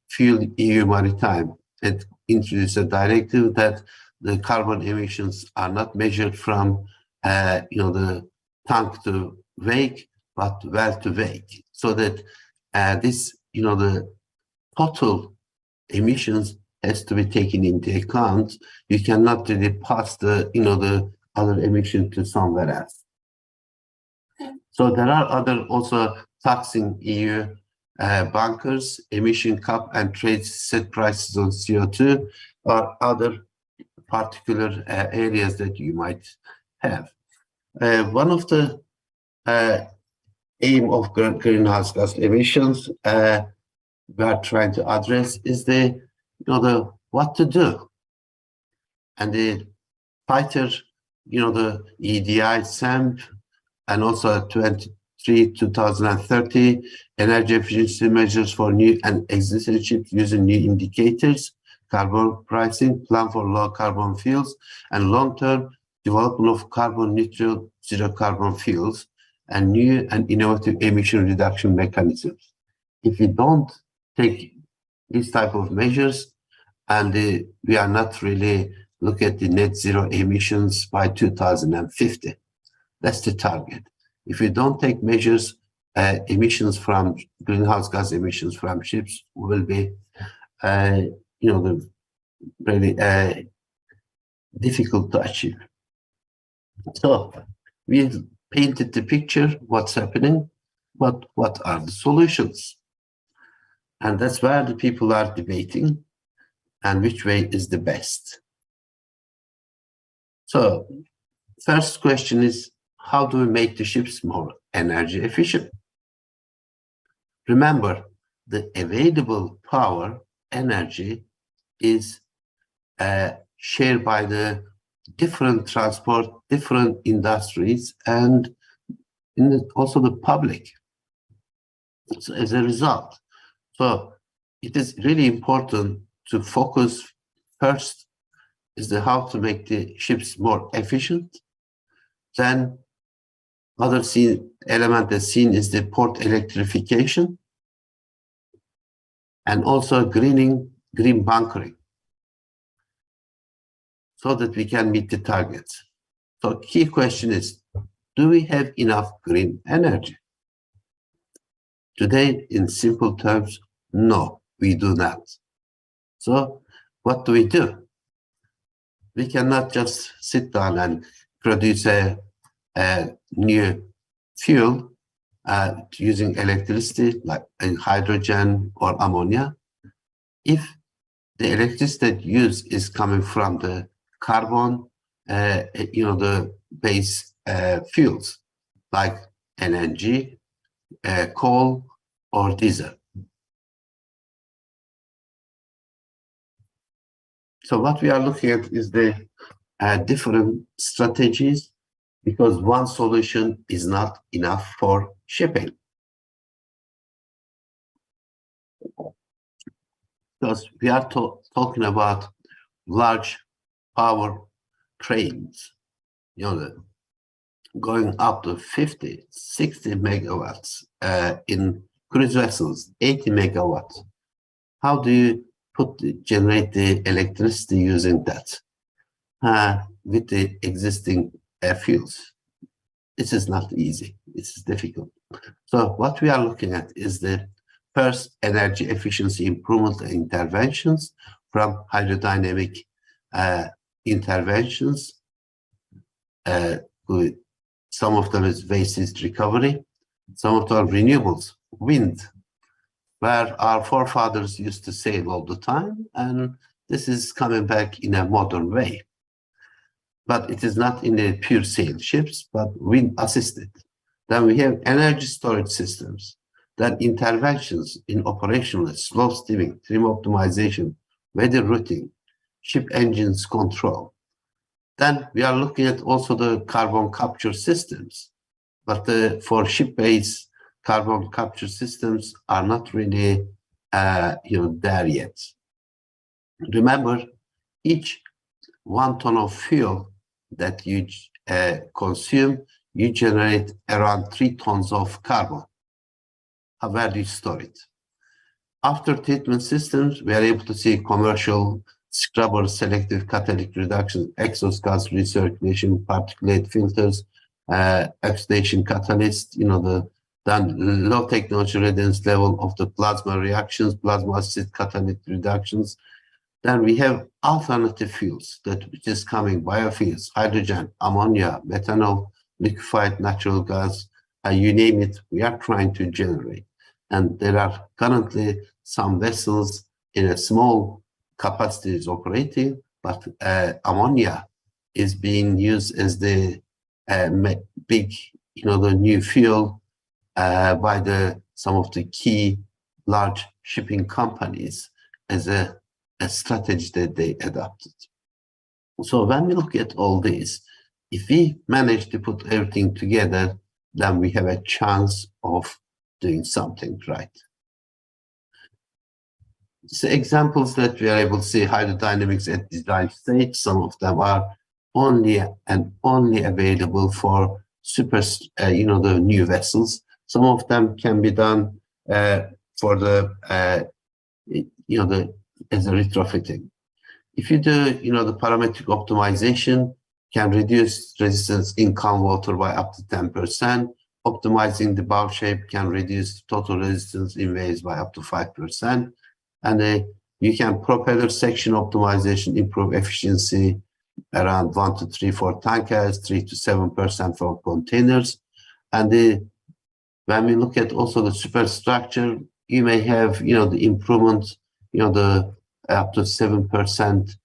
Fuel EU Maritime had introduced a directive that the carbon emissions are not measured from, the tank to wake, but well to wake, so that this, the total emissions has to be taken into account. You cannot really pass the, the other emission to somewhere else. So there are other also taxing EU bunkers, emission cap and trade set prices on CO2, or other particular areas that you might have. One of the aim of greenhouse gas emissions we are trying to address is the what to do, and the tighter, the EEDI, SAMP, and also 2030 energy efficiency measures for new and existing ships using new indicators, carbon pricing, plan for low carbon fuels, and long-term development of carbon neutral zero carbon fuels, and new and innovative emission reduction mechanisms. If we don't take these type of measures, and we are not really look at the net zero emissions by 2050. That's the target. If we don't take measures, emissions from greenhouse gas emissions from ships will be, really difficult to achieve. So we painted the picture, what's happening, but what are the solutions? And that's where the people are debating, and which way is the best. So first question is, how do we make the ships more energy efficient? Remember, the available power, energy, is shared by the different transport, different industries, and also the public. So as a result, so it is really important to focus first is how to make the ships more efficient. Then other element that's seen is the port electrification, and also green bunkering, so that we can meet the targets. So key question is, do we have enough green energy? Today, in simple terms, no, we do not. So what do? We cannot just sit down and produce a new fuel using electricity like hydrogen or ammonia. If the electricity used is coming from the carbon, the base fuels like LNG, coal, or diesel. So what we are looking at is the different strategies, because one solution is not enough for shipping. Because we are talking about large power cranes, going up to 50, 60 megawatts, in cruise vessels, 80 megawatts. How do you generate the electricity using that with the existing fuels? This is not easy. It's difficult. So what we are looking at is the first energy efficiency improvement interventions from hydrodynamic interventions. Some of them is waste heat recovery, some of them renewables, wind, where our forefathers used to sail all the time, and this is coming back in a modern way. But it is not in the pure sail ships, but wind assisted. Then we have energy storage systems, then interventions in operational slow steaming, trim optimization, weather routing, ship engines control. Then we are looking at also the carbon capture systems, but for ship-based carbon capture systems are not really there yet. Remember, each 1 ton of fuel that you consume, you generate around 3 tons of carbon. Where do you store it? After treatment systems, we are able to see commercial scrubber, selective catalytic reduction, exhaust gas recirculation, particulate filters, oxidation catalyst, then low technology readiness level of the plasma reactions, plasma acid catalytic reductions. Then we have alternative fuels which is coming, biofuels, hydrogen, ammonia, methanol, liquefied natural gas, you name it, we are trying to generate. And there are currently some vessels in a small capacity is operating, but ammonia is being used as the big, the new fuel by some of the key large shipping companies as a strategy that they adopted. So when we look at all this, if we manage to put everything together, then we have a chance of doing something right. So examples that we are able to see hydrodynamics at design stage, some of them are only available for the new vessels. Some of them can be done for the as a retrofitting. If you do, the parametric optimization can reduce resistance in calm water by up to 10%. Optimizing the bow shape can reduce total resistance in waves by up to 5%. And you can propeller section optimization, improve efficiency around 1 to 3 for tankers, 3 to 7% for containers. And when we look at also the superstructure, you may have, the improvement, the up to 7%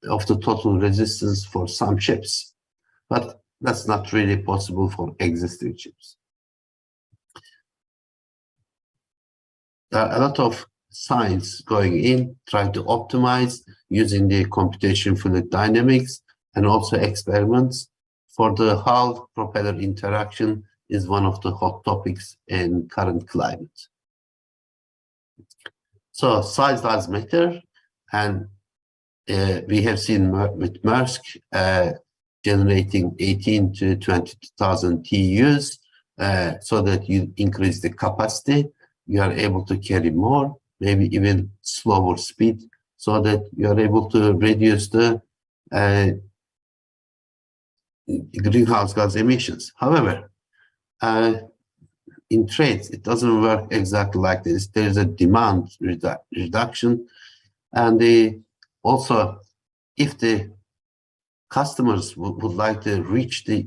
of the total resistance for some ships, but that's not really possible for existing ships. There are a lot of science going in, trying to optimize using the computation fluid dynamics and also experiments. For the hull propeller interaction is one of the hot topics in current climate. So size does matter, and we have seen with Maersk generating 18 to 22,000 TEUs, so that you increase the capacity, you are able to carry more, maybe even slower speed, so that you are able to reduce the greenhouse gas emissions. However, in trades, it doesn't work exactly like this. There's a demand reduction, and also, if the customers would like to reach the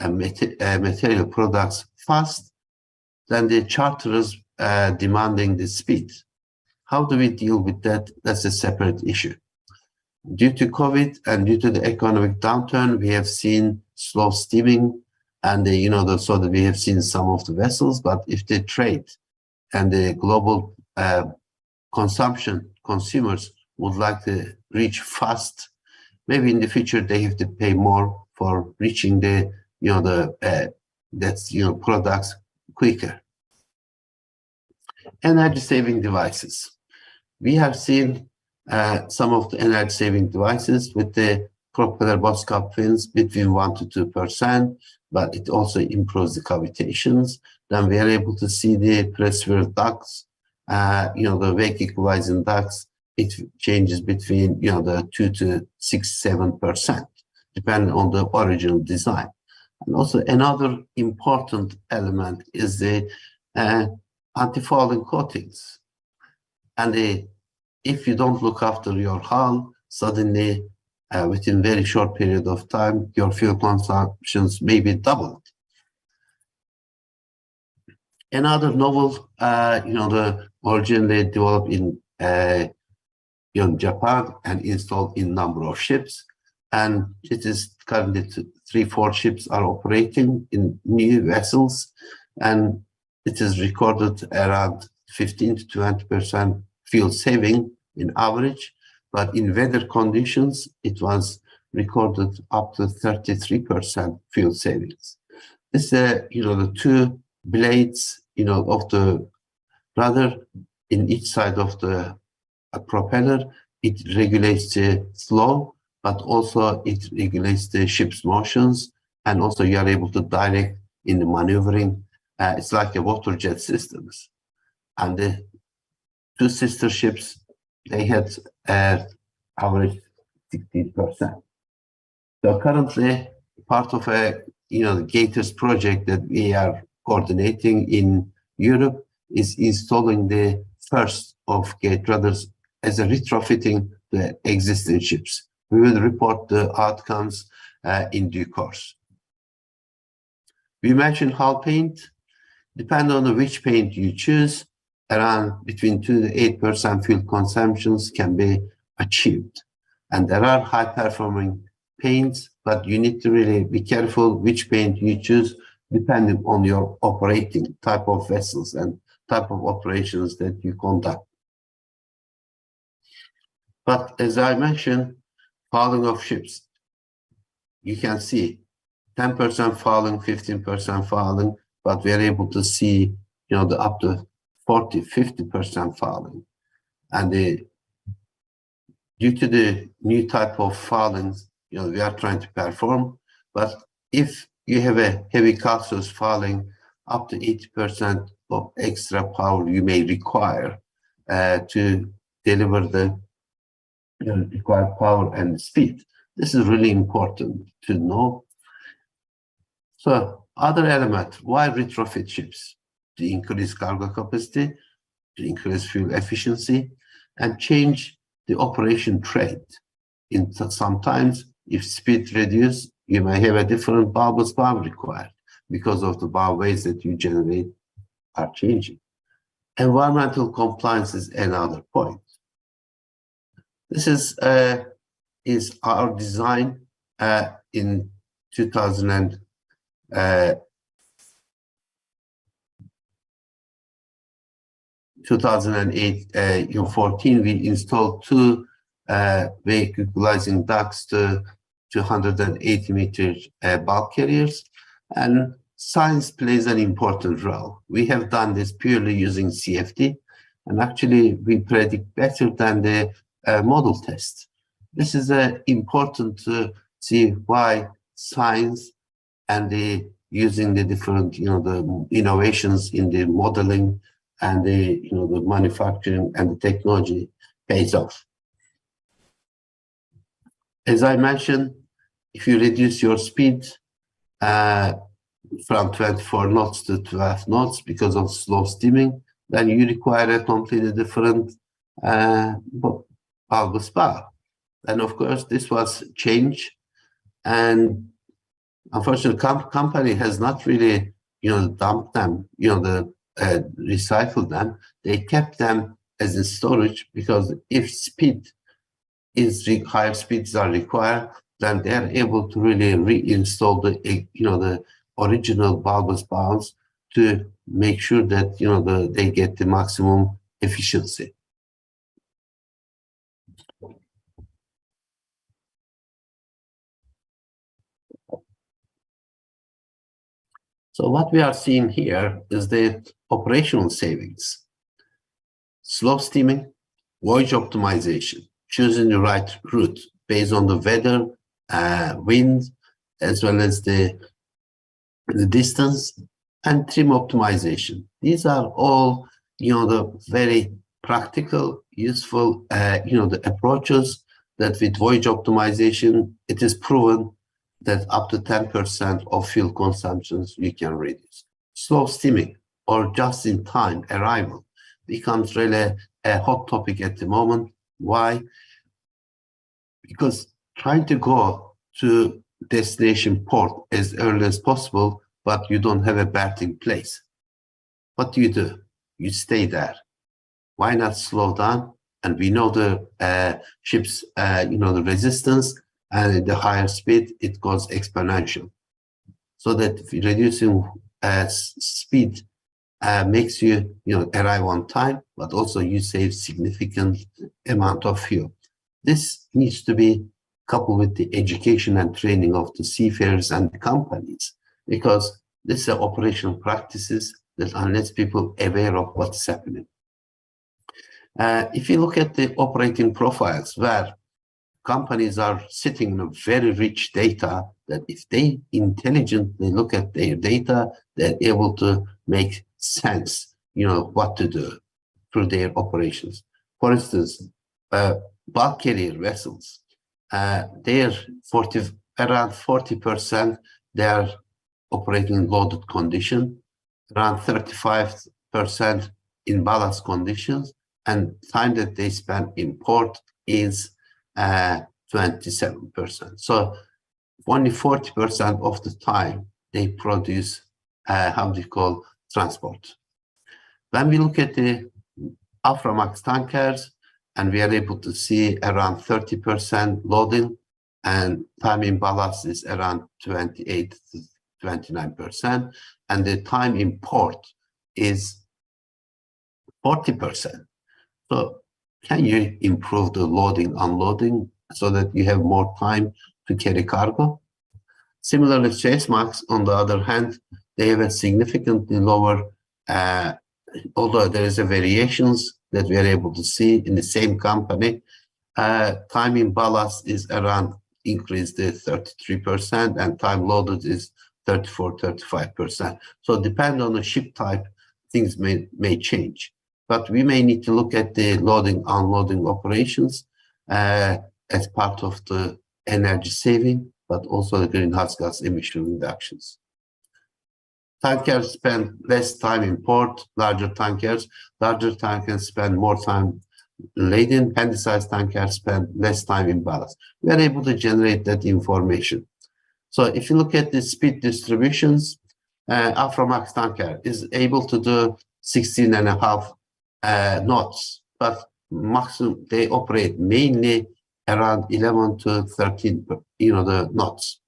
material products fast, then the charterers demanding the speed. How do we deal with that? That's a separate issue. Due to COVID and due to the economic downturn, we have seen slow steaming, and so that we have seen some of the vessels. But if the trade and the global consumers would like to reach fast. Maybe in the future they have to pay more for reaching the products quicker. Energy saving devices. We have seen some of the energy saving devices with the propeller Botscap fins between 1 to 2%, but it also improves the cavitations. Then we are able to see the pressure ducts, the wake equalizing ducts. It changes between the 2 to 7%, depending on the original design. And also another important element is the anti-fouling coatings. And if you don't look after your hull, suddenly within very short period of time, your fuel consumptions may be doubled. Another novel, the originally developed in Japan and installed in number of ships, and it is currently 3-4 ships are operating in new vessels, and it is recorded around 15 to 20% fuel saving in average, but in weather conditions, it was recorded up to 33% fuel savings. This, the two blades, of the rudder in each side of the propeller, it regulates the flow, but also it regulates the ship's motions, and also you are able to direct in the maneuvering. It's like a water jet systems. And the two sister ships, they had average 16%. So currently, part of a the Gators project that we are coordinating in Europe is installing the first of gate rudders as a retrofitting the existing ships. We will report the outcomes in due course. We mentioned hull paint. Depending on which paint you choose, around between 2 to 8% fuel consumptions can be achieved. And there are high-performing paints, but you need to really be careful which paint you choose depending on your operating type of vessels and type of operations that you conduct. But as I mentioned, fouling of ships, you can see 10% fouling, 15% fouling, but we are able to see, the up to 40, 50% fouling. And due to the new type of foulings, we are trying to perform. But if you have a heavy calculus fouling, up to 80% of extra power you may require to deliver the required power and speed. This is really important to know. So other element, why retrofit ships? To increase cargo capacity, to increase fuel efficiency, and change the operation trade. Sometimes, if speed reduces, you may have a different bulbous valve required because of the valve weights that you generate are changing. Environmental compliance is another point. This is our design in 2008, in 2014, we installed two wake equalizing ducts to 280-meter bulk carriers, and science plays an important role. We have done this purely using CFD, and actually we predict better than the model test. This is important to see why science and using the different, the innovations in the modeling and the manufacturing and the technology pays off. As I mentioned, if you reduce your speed from 24 knots to 12 knots because of slow steaming, then you require a completely different bulbous valve. And of course, this was changed, and unfortunately, company has not really, dumped them, recycled them. They kept them as in storage because if higher speeds are required, then they are able to really reinstall the original bulbous valves to make sure that they get the maximum efficiency. So what we are seeing here is the operational savings. Slow steaming, voyage optimization, choosing the right route based on the weather, wind, as well as the distance, and trim optimization. These are all, the very practical, useful, the approaches that with voyage optimization, it is proven that up to 10% of fuel consumptions you can reduce. Slow steaming or just-in-time arrival becomes really a hot topic at the moment. Why? Because trying to go to destination port as early as possible, but you don't have a berthing place. What do? You stay there. Why not slow down? And we know the ships, the resistance, and the higher speed, it goes exponential. So that reducing speed makes you, arrive on time, but also you save significant amount of fuel. This needs to be coupled with the education and training of the seafarers and the companies, because these are operational practices that unless people are aware of what's happening. If you look at the operating profiles where companies are sitting on a very rich data, that if they intelligently look at their data, they're able to make sense, what to do through their operations. For instance, bulk carrier vessels, they're around 40%, they are operating in loaded condition, around 35% in ballast conditions, and time that they spend in port is 27%. So only 40% of the time they produce transport. When we look at the Aframax tankers, and we are able to see around 30% loading, and time in ballast is around 28 to 29%, and the time in port is 40%. So can you improve the loading, unloading, so that you have more time to carry cargo? Similarly, Chasemax, on the other hand, they have a significantly lower, although there is a variations that we are able to see in the same company, time in ballast is around increased to 33%, and time loaded is 34-35%. So depending on the ship type, things may change. But we may need to look at the loading, unloading operations as part of the energy saving, but also the greenhouse gas emission reductions. Tankers spend less time in port, larger tankers spend more time laden, handy-sized tankers spend less time in ballast. We are able to generate that information. So if you look at the speed distributions, Aframax tanker is able to do 16.5 knots, but maximum they operate mainly around 11 to 13, the knots.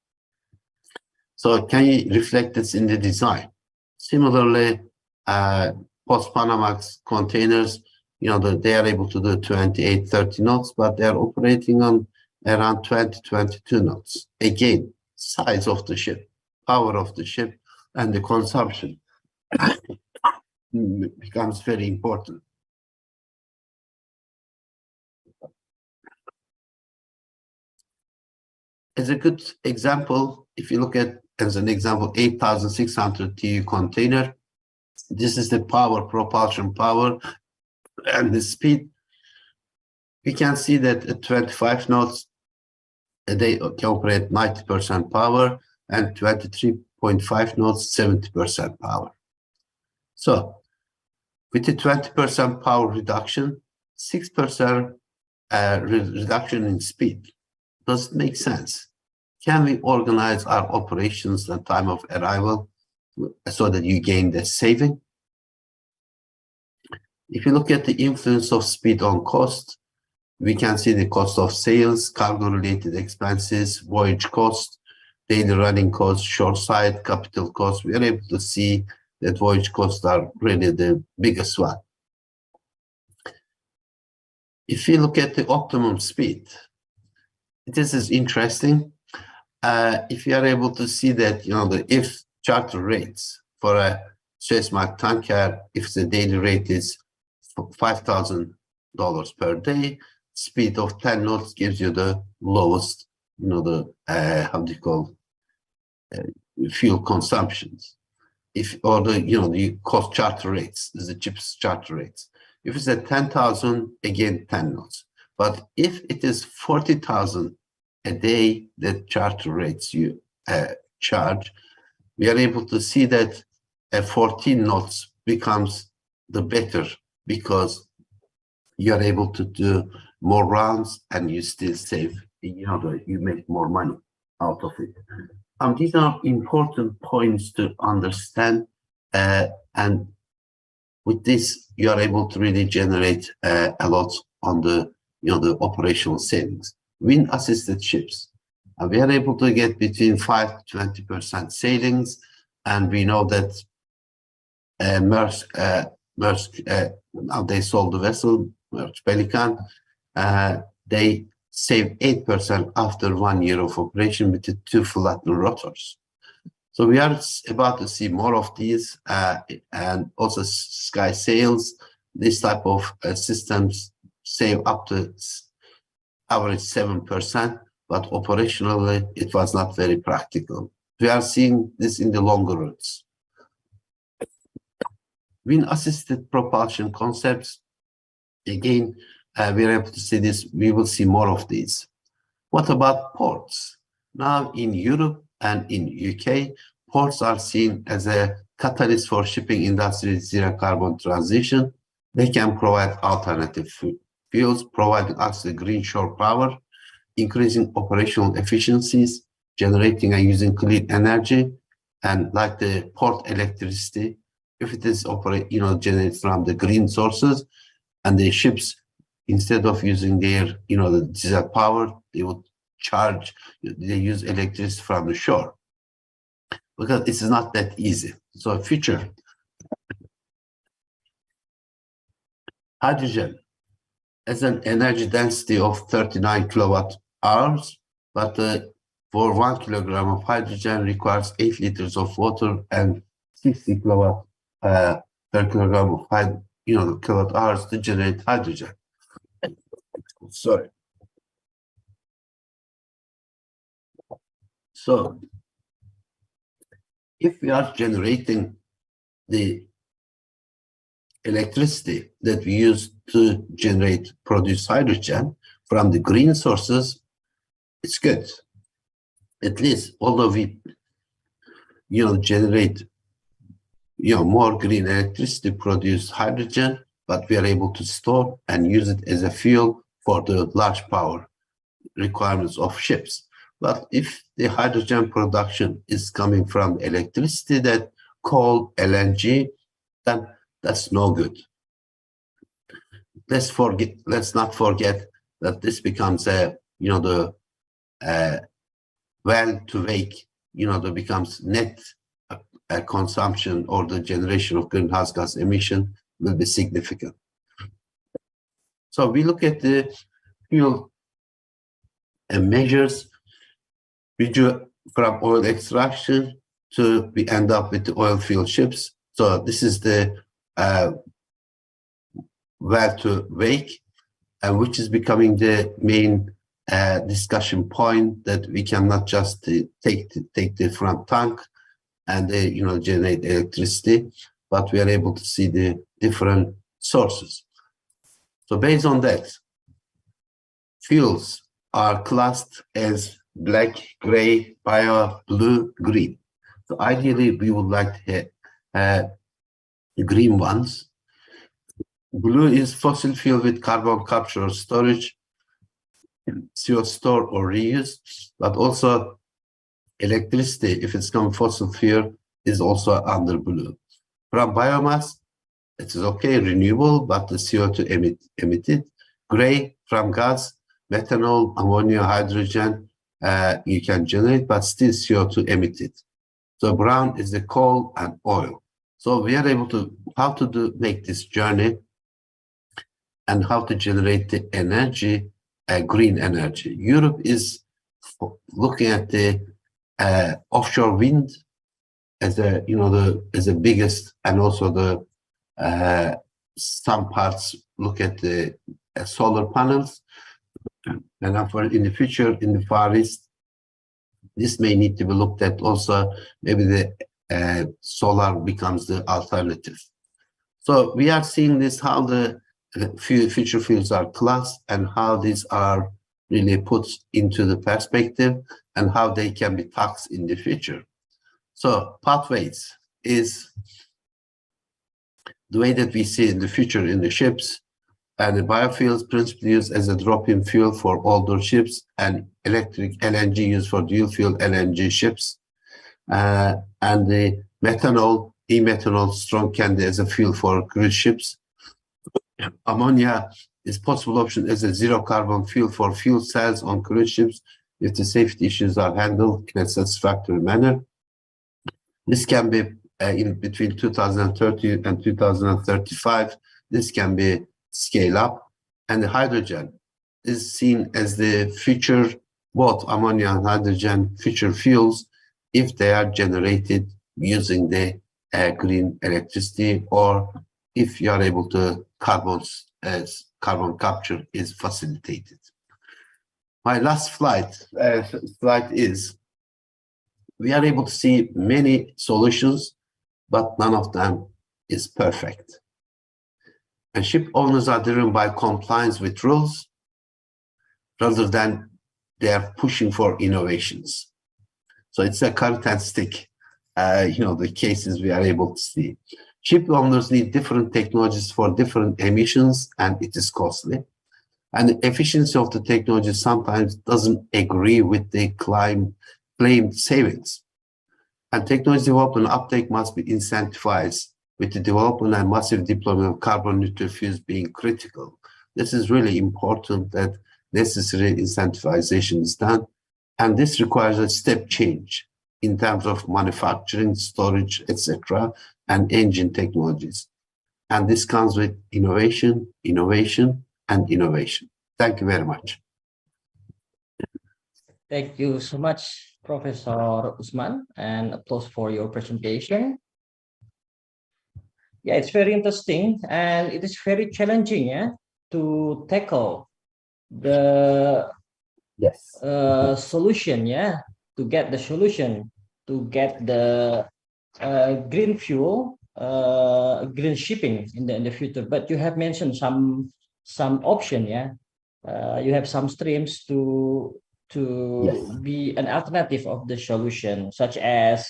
So can you reflect this in the design? Similarly, post-Panamax containers, they are able to do 28, 30 knots, but they are operating on around 20, 22 knots. Again, size of the ship, power of the ship, and the consumption becomes very important. As a good example, if you look at, as an example, 8,600 TEU container, this is the power, propulsion power, and the speed. We can see that at 25 knots, they can operate 90% power, and 23.5 knots, 70% power. So with the 20% power reduction, 6% reduction in speed, does it make sense? Can we organize our operations and time of arrival so that you gain the saving? If you look at the influence of speed on cost, we can see the cost of sales, cargo-related expenses, voyage cost, daily running costs, shoreside capital costs. We are able to see that voyage costs are really the biggest one. If you look at the optimum speed, this is interesting. If you are able to see that, if charter rates for a Suezmax tanker. If the daily rate is $5,000 per day, speed of 10 knots gives you the lowest, how do you call, fuel consumptions. Or the cost charter rates is the cheapest charter rates. If it's at 10,000, again 10 knots. But if it is 40,000 a day, that charter rates you charge, we are able to see that 14 knots becomes the better, because you are able to do more rounds and you still save, you make more money out of it. These are important points to understand, and with this, you are able to really generate a lot on the operational savings. Wind-assisted ships, we are able to get between 5 to 20% savings, and we know that Maersk, now they sold the vessel, Maersk Pelican, they save 8% after 1 year of operation with the 2 flattened rotors. So we are about to see more of these, and also Sky Sails. This type of systems save up to average 7%, but operationally it was not very practical. We are seeing this in the longer routes. Wind-assisted propulsion concepts, again, we are able to see this. We will see more of these. What about ports? Now in Europe and in UK, ports are seen as a catalyst for shipping industry's zero carbon transition. They can provide alternative fuels, providing us the green shore power, increasing operational efficiencies, generating and using clean energy, and like the port electricity, if it is generated from the green sources, and the ships, instead of using their, the diesel power, they would they use electricity from the shore, because it's not that easy. So future, hydrogen has an energy density of 39 kilowatt hours, but for 1 kilogram of hydrogen requires 8 liters of water and 60 kilowatt per kilogram of kilowatt hours to generate hydrogen. Sorry. So if we are generating the electricity that we use to produce hydrogen from the green sources, it's good. At least, although we generate more green electricity, produce hydrogen, but we are able to store and use it as a fuel for the large power requirements of ships. But if the hydrogen production is coming from electricity, that coal, LNG, then that's no good. Let's not forget that this becomes the well to wake, that becomes net consumption, or the generation of greenhouse gas emission will be significant. So we look at the fuel measures. We do from oil extraction to we end up with the oil field ships. So this is the well to wake, and which is becoming the main discussion point, that we cannot just take the front tank and generate electricity, but we are able to see the different sources. So based on that, fuels are classed as black, gray, bio, blue, green. So ideally, we would like to have green ones. Blue is fossil fuel with carbon capture or storage, CO store or reuse, but also electricity, if it's come fossil fuel, is also under blue. From biomass, it is okay, renewable, but the CO2 emitted. Gray, from gas, methanol, ammonia, hydrogen, you can generate, but still CO2 emitted. So brown is the coal and oil. So we are able to make this journey and how to generate the energy, green energy. Europe is looking at the offshore wind as a, as the biggest, and also the some parts look at the solar panels. And for in the future, in the Far East, this may need to be looked at also. Maybe the solar becomes the alternative. So we are seeing this, how the future fields are classed and how these are really put into the perspective and how they can be taxed in the future. So pathways is the way that we see in the future in the ships, and the biofuels principally used as a drop-in fuel for older ships, and electric LNG used for dual fuel LNG ships, and the methanol, e-methanol, strong candy as a fuel for cruise ships. Ammonia is possible option as a zero carbon fuel for fuel cells on cruise ships if the safety issues are handled in a satisfactory manner. This can be in between 2030 and 2035. This can be scale up, and the hydrogen is seen as the future, both ammonia and hydrogen future fuels, if they are generated using the green electricity, or if you are able to carbon capture is facilitated. My last slide is, we are able to see many solutions, but none of them is perfect. And ship owners are driven by compliance with rules rather than they are pushing for innovations. So it's a carrot and stick, the cases we are able to see. Ship owners need different technologies for different emissions, and it is costly. And the efficiency of the technology sometimes doesn't agree with the claimed savings. And technology development uptake must be incentivized, with the development and massive deployment of carbon neutral fuels being critical. This is really important that necessary incentivization is done. And this requires a step change in terms of manufacturing, storage, etc., and engine technologies. And this comes with innovation, innovation, and innovation. Thank you very much. Thank you so much, Professor Usman, and applause for your presentation. Yeah, it's very interesting, and it is very challenging, to tackle the solution, to get the solution, to get the green fuel, green shipping in the future. But you have mentioned some option, you have some streams to be an alternative of the solution, such as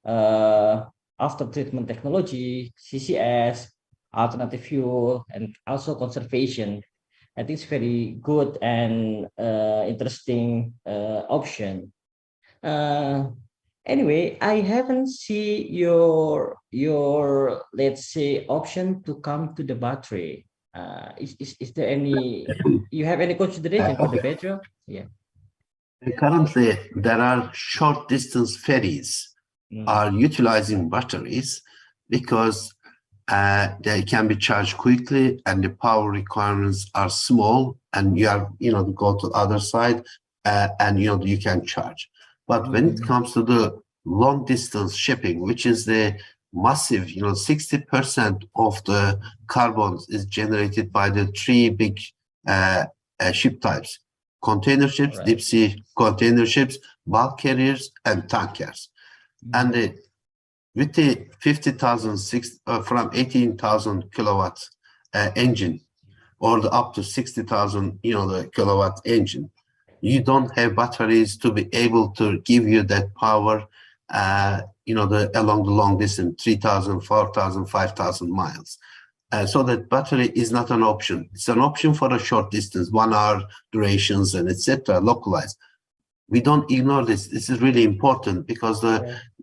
after treatment technology, CCS, alternative fuel, and also conservation. I think it's very good and interesting option. Anyway, I haven't seen your let's say option to come to the battery. Is there any, you have any consideration for the battery? Yeah. Currently, there are short distance ferries are utilizing batteries because they can be charged quickly and the power requirements are small, and you have, to go to the other side and, you can charge. But when it comes to the long distance shipping, which is the massive, 60% of the carbon is generated by the three big ship types: container ships, deep sea container ships, bulk carriers, and tankers. And with the 50,000 from 18,000 kilowatt engine, or the up to 60,000 the kilowatt engine, you don't have batteries to be able to give you that power along the long distance, 3,000, 4,000, 5,000 miles. So that battery is not an option. It's an option for a short distance, 1 hour durations and etc. localized. We don't ignore this. This is really important because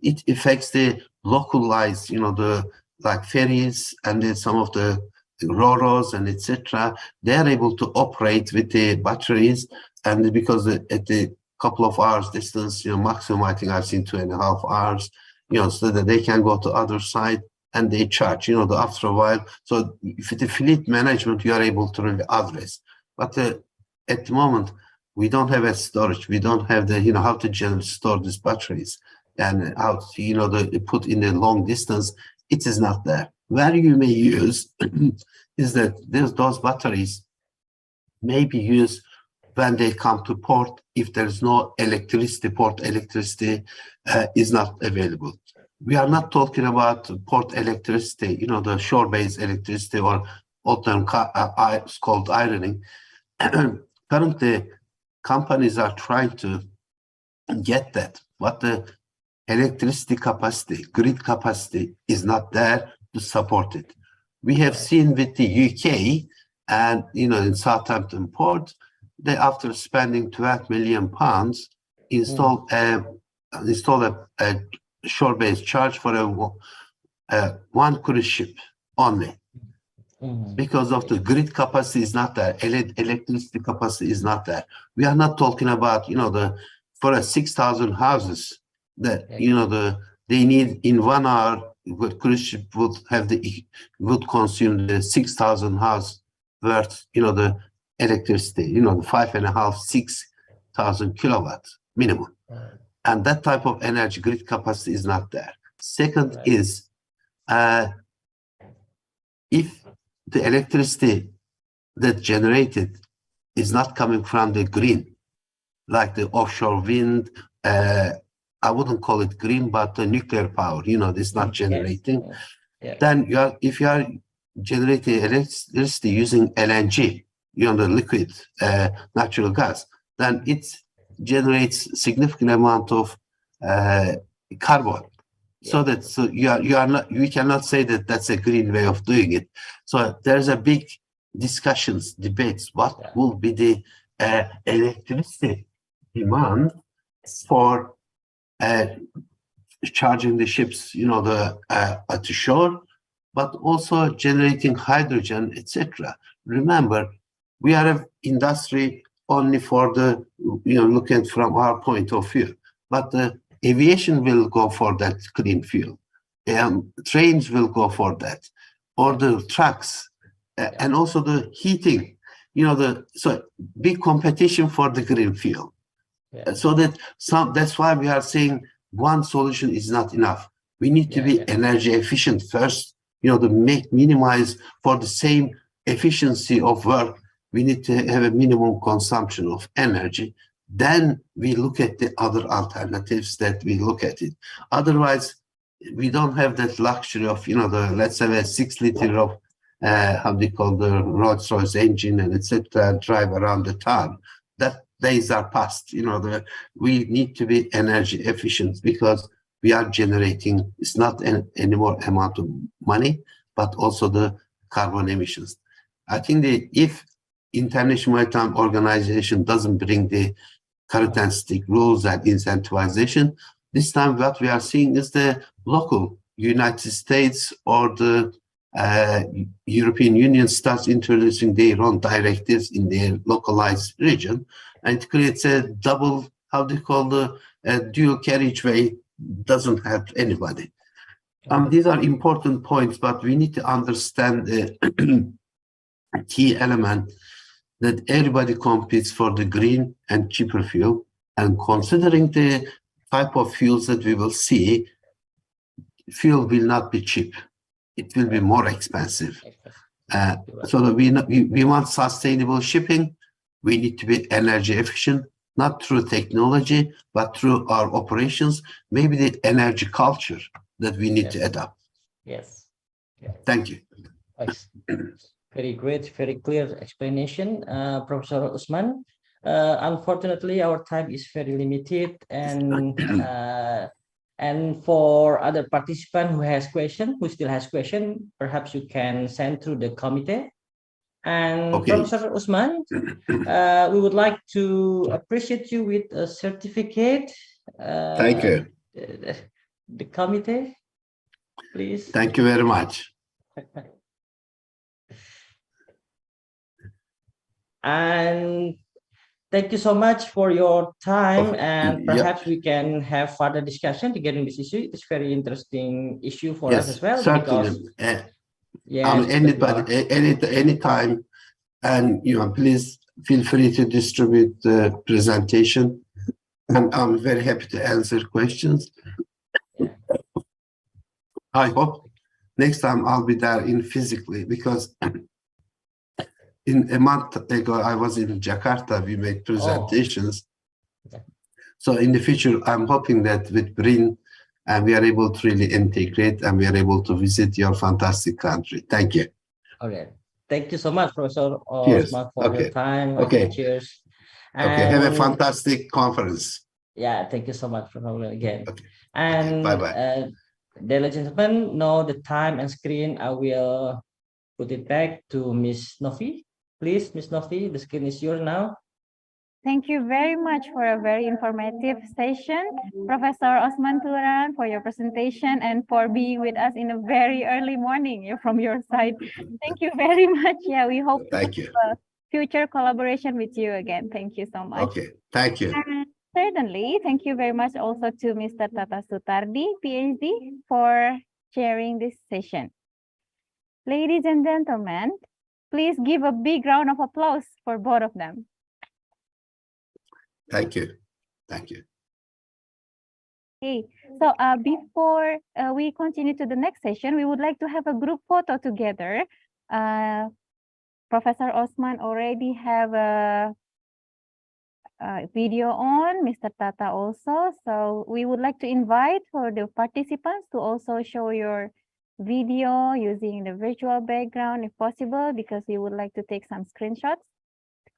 it affects the localized, the like ferries and then some of the ro-ros and etc. They are able to operate with the batteries, and because at the couple of hours distance, maximum I think I've seen 2.5 hours, so that they can go to other side and they charge, after a while. So if the fleet management, you are able to really address. But at the moment, we don't have a storage. We don't have the, how to generally store these batteries. and out, put in the long distance, it is not there. Where you may use is that those batteries may be used when they come to port if there's no electricity, port electricity is not available. We are not talking about port electricity, the shore-based electricity or often called ironing. Currently, companies are trying to get that, but the electricity capacity, grid capacity is not there to support it. We have seen with the UK and, in Southampton Port, they, after spending £12 million, install a shore-based charge for one cruise ship only. Because of the grid capacity is not there, electricity capacity is not there. We are not talking about, for a 6,000 houses that, they need in 1 hour, cruise ship would consume the 6,000 house worth, the electricity, the 5.5, 6,000 kilowatts minimum. And that type of energy grid capacity is not there. Second is, if the electricity that generated is not coming from the green, like the offshore wind, I wouldn't call it green, but the nuclear power, it's not generating. Then if you are generating electricity using LNG, the liquid natural gas, then it generates significant amount of carbon. So we cannot say that that's a green way of doing it. So there's a big debates. What will be the electricity demand for charging the ships, to shore, but also generating hydrogen, etc. Remember, we are an industry only for the, looking from our point of view, but the aviation will go for that clean fuel. Trains will go for that, or the trucks, and also the heating. So big competition for the green fuel. So that's why we are saying one solution is not enough. We need to be energy efficient first. To minimize for the same efficiency of work. We need to have a minimum consumption of energy. Then we look at the other alternatives that we look at it. Otherwise, we don't have that luxury of, let's have a 6 liter of, how they call the Rolls-Royce engine and etc. drive around the town. That days are past. We need to be energy efficient because we are generating, it's not any more amount of money, but also the carbon emissions. I think if International Maritime Organization doesn't bring the characteristic rules and incentivization, this time what we are seeing is the local United States or the European Union starts introducing their own directives in their localized region, and it creates a double, how they call the dual carriageway, doesn't help anybody. These are important points, but we need to understand the key element that everybody competes for the green and cheaper fuel, and considering the type of fuels that we will see, fuel will not be cheap. It will be more expensive. So that we want sustainable shipping. We need to be energy efficient, not through technology, but through our operations, maybe the energy culture that we need to adopt. Yes. Thank you. Very great, very clear explanation, Professor Usman. Unfortunately, our time is very limited, and for other participant who still has question, perhaps you can send through the committee. And Professor Usman, we would like to appreciate you with a certificate. Thank you. The committee, please. Thank you very much. And thank you so much for your time, and perhaps we can have further discussion regarding this issue. It's very interesting issue for us as well. Certainly. Anybody, anytime, and please feel free to distribute the presentation, and I'm very happy to answer questions. I hope next time I'll be there in physically, because in a month ago I was in Jakarta. We made presentations. Okay. So in the future, I'm hoping that with BRIN, we are able to really integrate and we are able to visit your fantastic country. Thank you. Okay. Thank you so much, Professor Cheers. Osman, for your Okay. time. Okay. Cheers. Okay. Have a And fantastic conference. yeah, thank you so much for coming again. Okay. And Bye-bye. ladies and gentlemen, know the time and screen. I will put it back to Miss Novi. Please, Miss Novi, the screen is yours now. Thank you very much for a very informative session, Professor Osman Turan, for your presentation and for being with us in a very early morning from your side. Thank you very much. Yeah, we hope to Thank you. have a future collaboration with you again. Thank you so much. Okay. Thank you. And certainly, thank you very much also to Mr. Tata Sutardi, PhD, for sharing this session. Ladies and gentlemen, please give a big round of applause for both of them. Thank you. Thank you. Okay, so before we continue to the next session, we would like to have a group photo together. Professor Osman already have a video on, Mr. Tata also. So we would like to invite for the participants to also show your video using the virtual background if possible, because we would like to take some screenshots.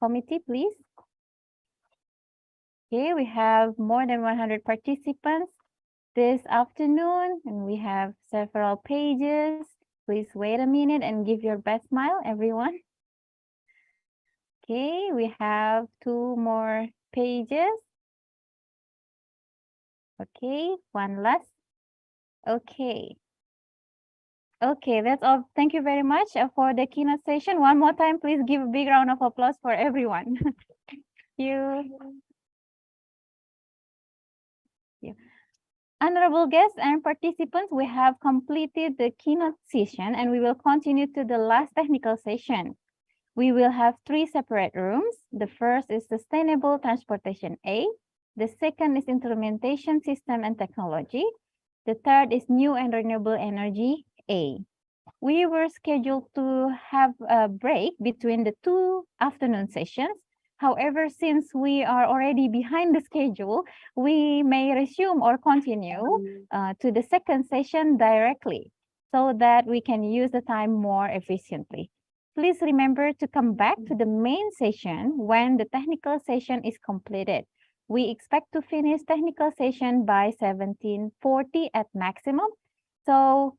Committee, please. Okay, we have more than 100 participants this afternoon, and we have several pages. Please wait a minute and give your best smile, everyone. Okay, we have 2 more pages. Okay, one last. Okay. Okay, that's all. Thank you very much for the keynote session. One more time, please give a big round of applause for everyone. Thank you. Honorable guests and participants, we have completed the keynote session and we will continue to the last technical session. We will have 3 separate rooms. The first is Sustainable Transportation A. The second is Implementation System and Technology. The third is New and Renewable Energy A. We were scheduled to have a break between the 2 afternoon sessions. However, since we are already behind the schedule, we may resume or continue to the second session directly so that we can use the time more efficiently. Please remember to come back to the main session when the technical session is completed. We expect to finish technical session by 17:40 at maximum. So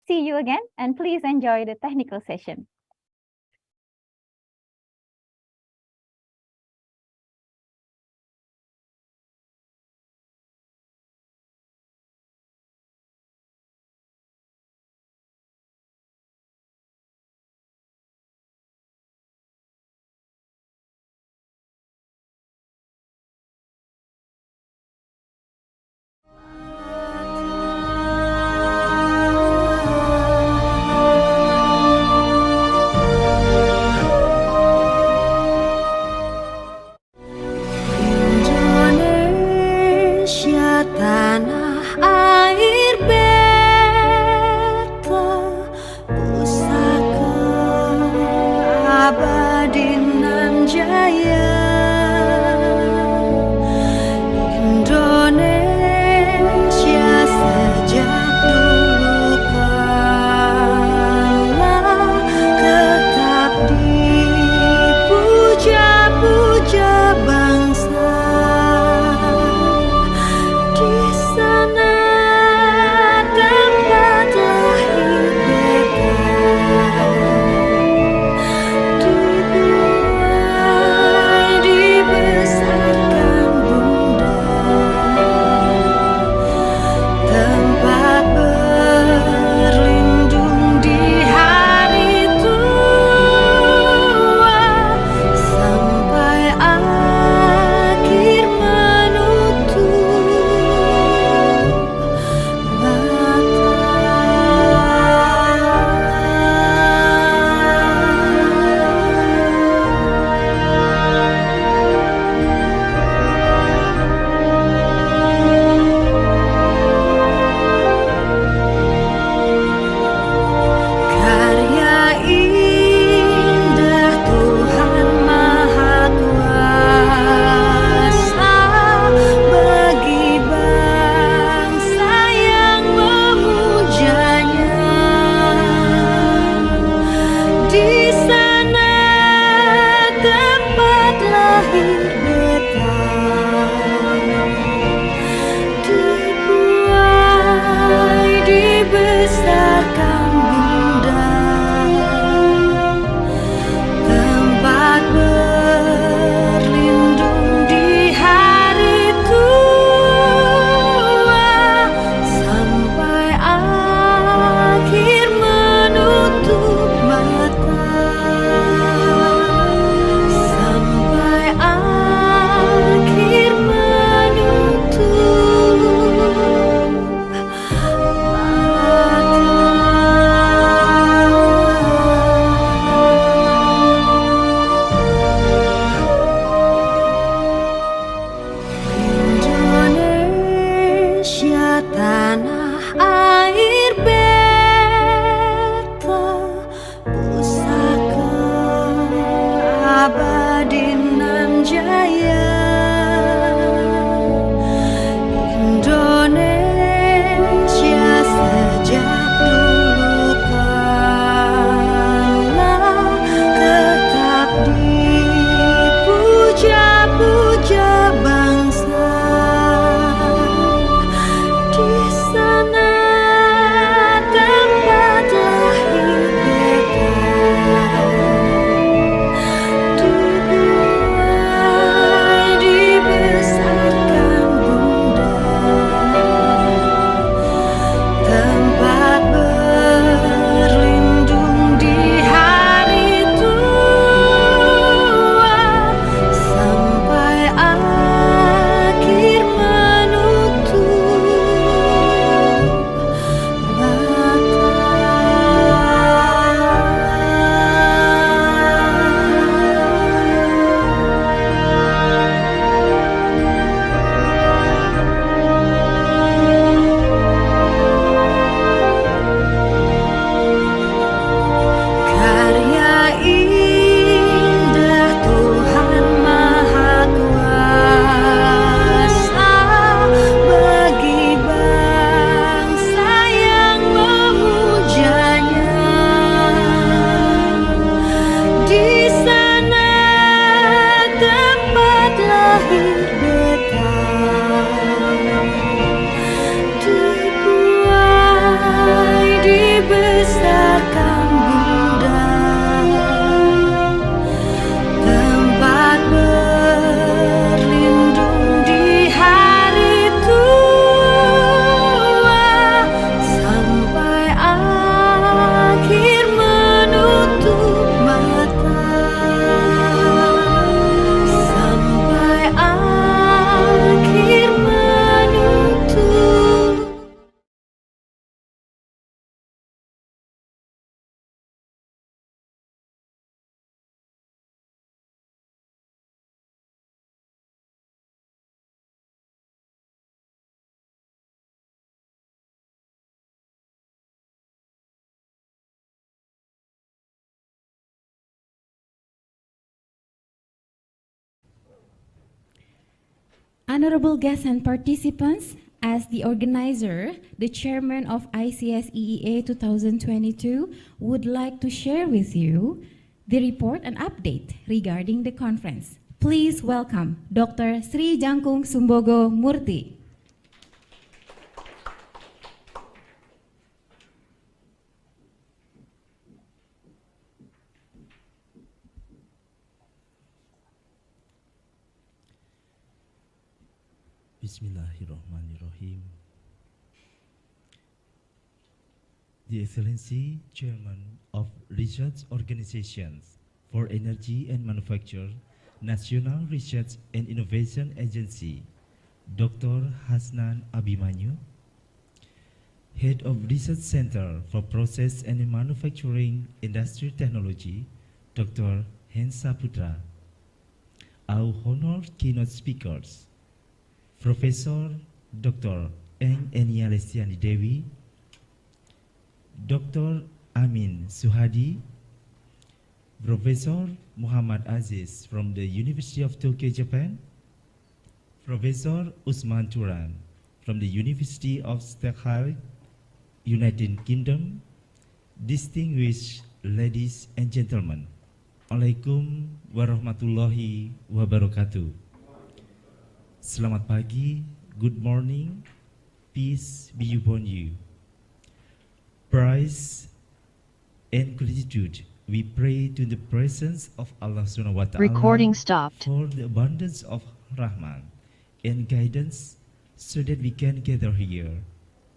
see you again and please enjoy the technical session. Indonesia tanah air beta, pusaka abadi nan jaya. Indonesia sejak dulu kala tetap dipuja-puja bangsa. Di sana tempat lahir beta, dibuai tanah air beta pusaka abadi nan jaya Indonesia sejak dulu kala tetap dipuja-puja bangsa di sana tempat lahir beta dibuai dibesarkan bunda tempat berlindung di hari tua sampai akhir menutup karya indah Tuhan Maha Kuasa bagi bangsa yang memujanya di sana tempat lahir beta dibuai dibesarkan bunda tempat berlindung di hari tua sampai akhir menutup mata sampai akhir menutup Honorable guests and participants, as the organizer, the chairman of ICS EEA 2022 would like to share with you the report and update regarding the conference. Please welcome Dr. Sri Jangkung Sumbogo Murti. Bismillahirrahmanirrahim. The Excellency Chairman of Research Organizations for Energy and Manufacture, National Research and Innovation Agency, Dr. Hasnan Abimanyu, Head of Research Center for Process and Manufacturing Industry Technology, Dr. Hen Saputra, our honored keynote speakers, Professor Dr. Eng Enia Lestiani Dewi, Dr. Amin Suhadi, Professor Muhammad Aziz from the University of Tokyo, Japan, Professor Usman Turan from the University of Stockholm, United Kingdom, distinguished ladies and gentlemen, Assalamualaikum warahmatullahi wabarakatuh. Selamat pagi, good morning, peace be upon you. Praise and gratitude we pray to the presence of Allah Subhanahu wa Ta'ala Recording stopped. for the abundance of Rahman and guidance so that we can gather here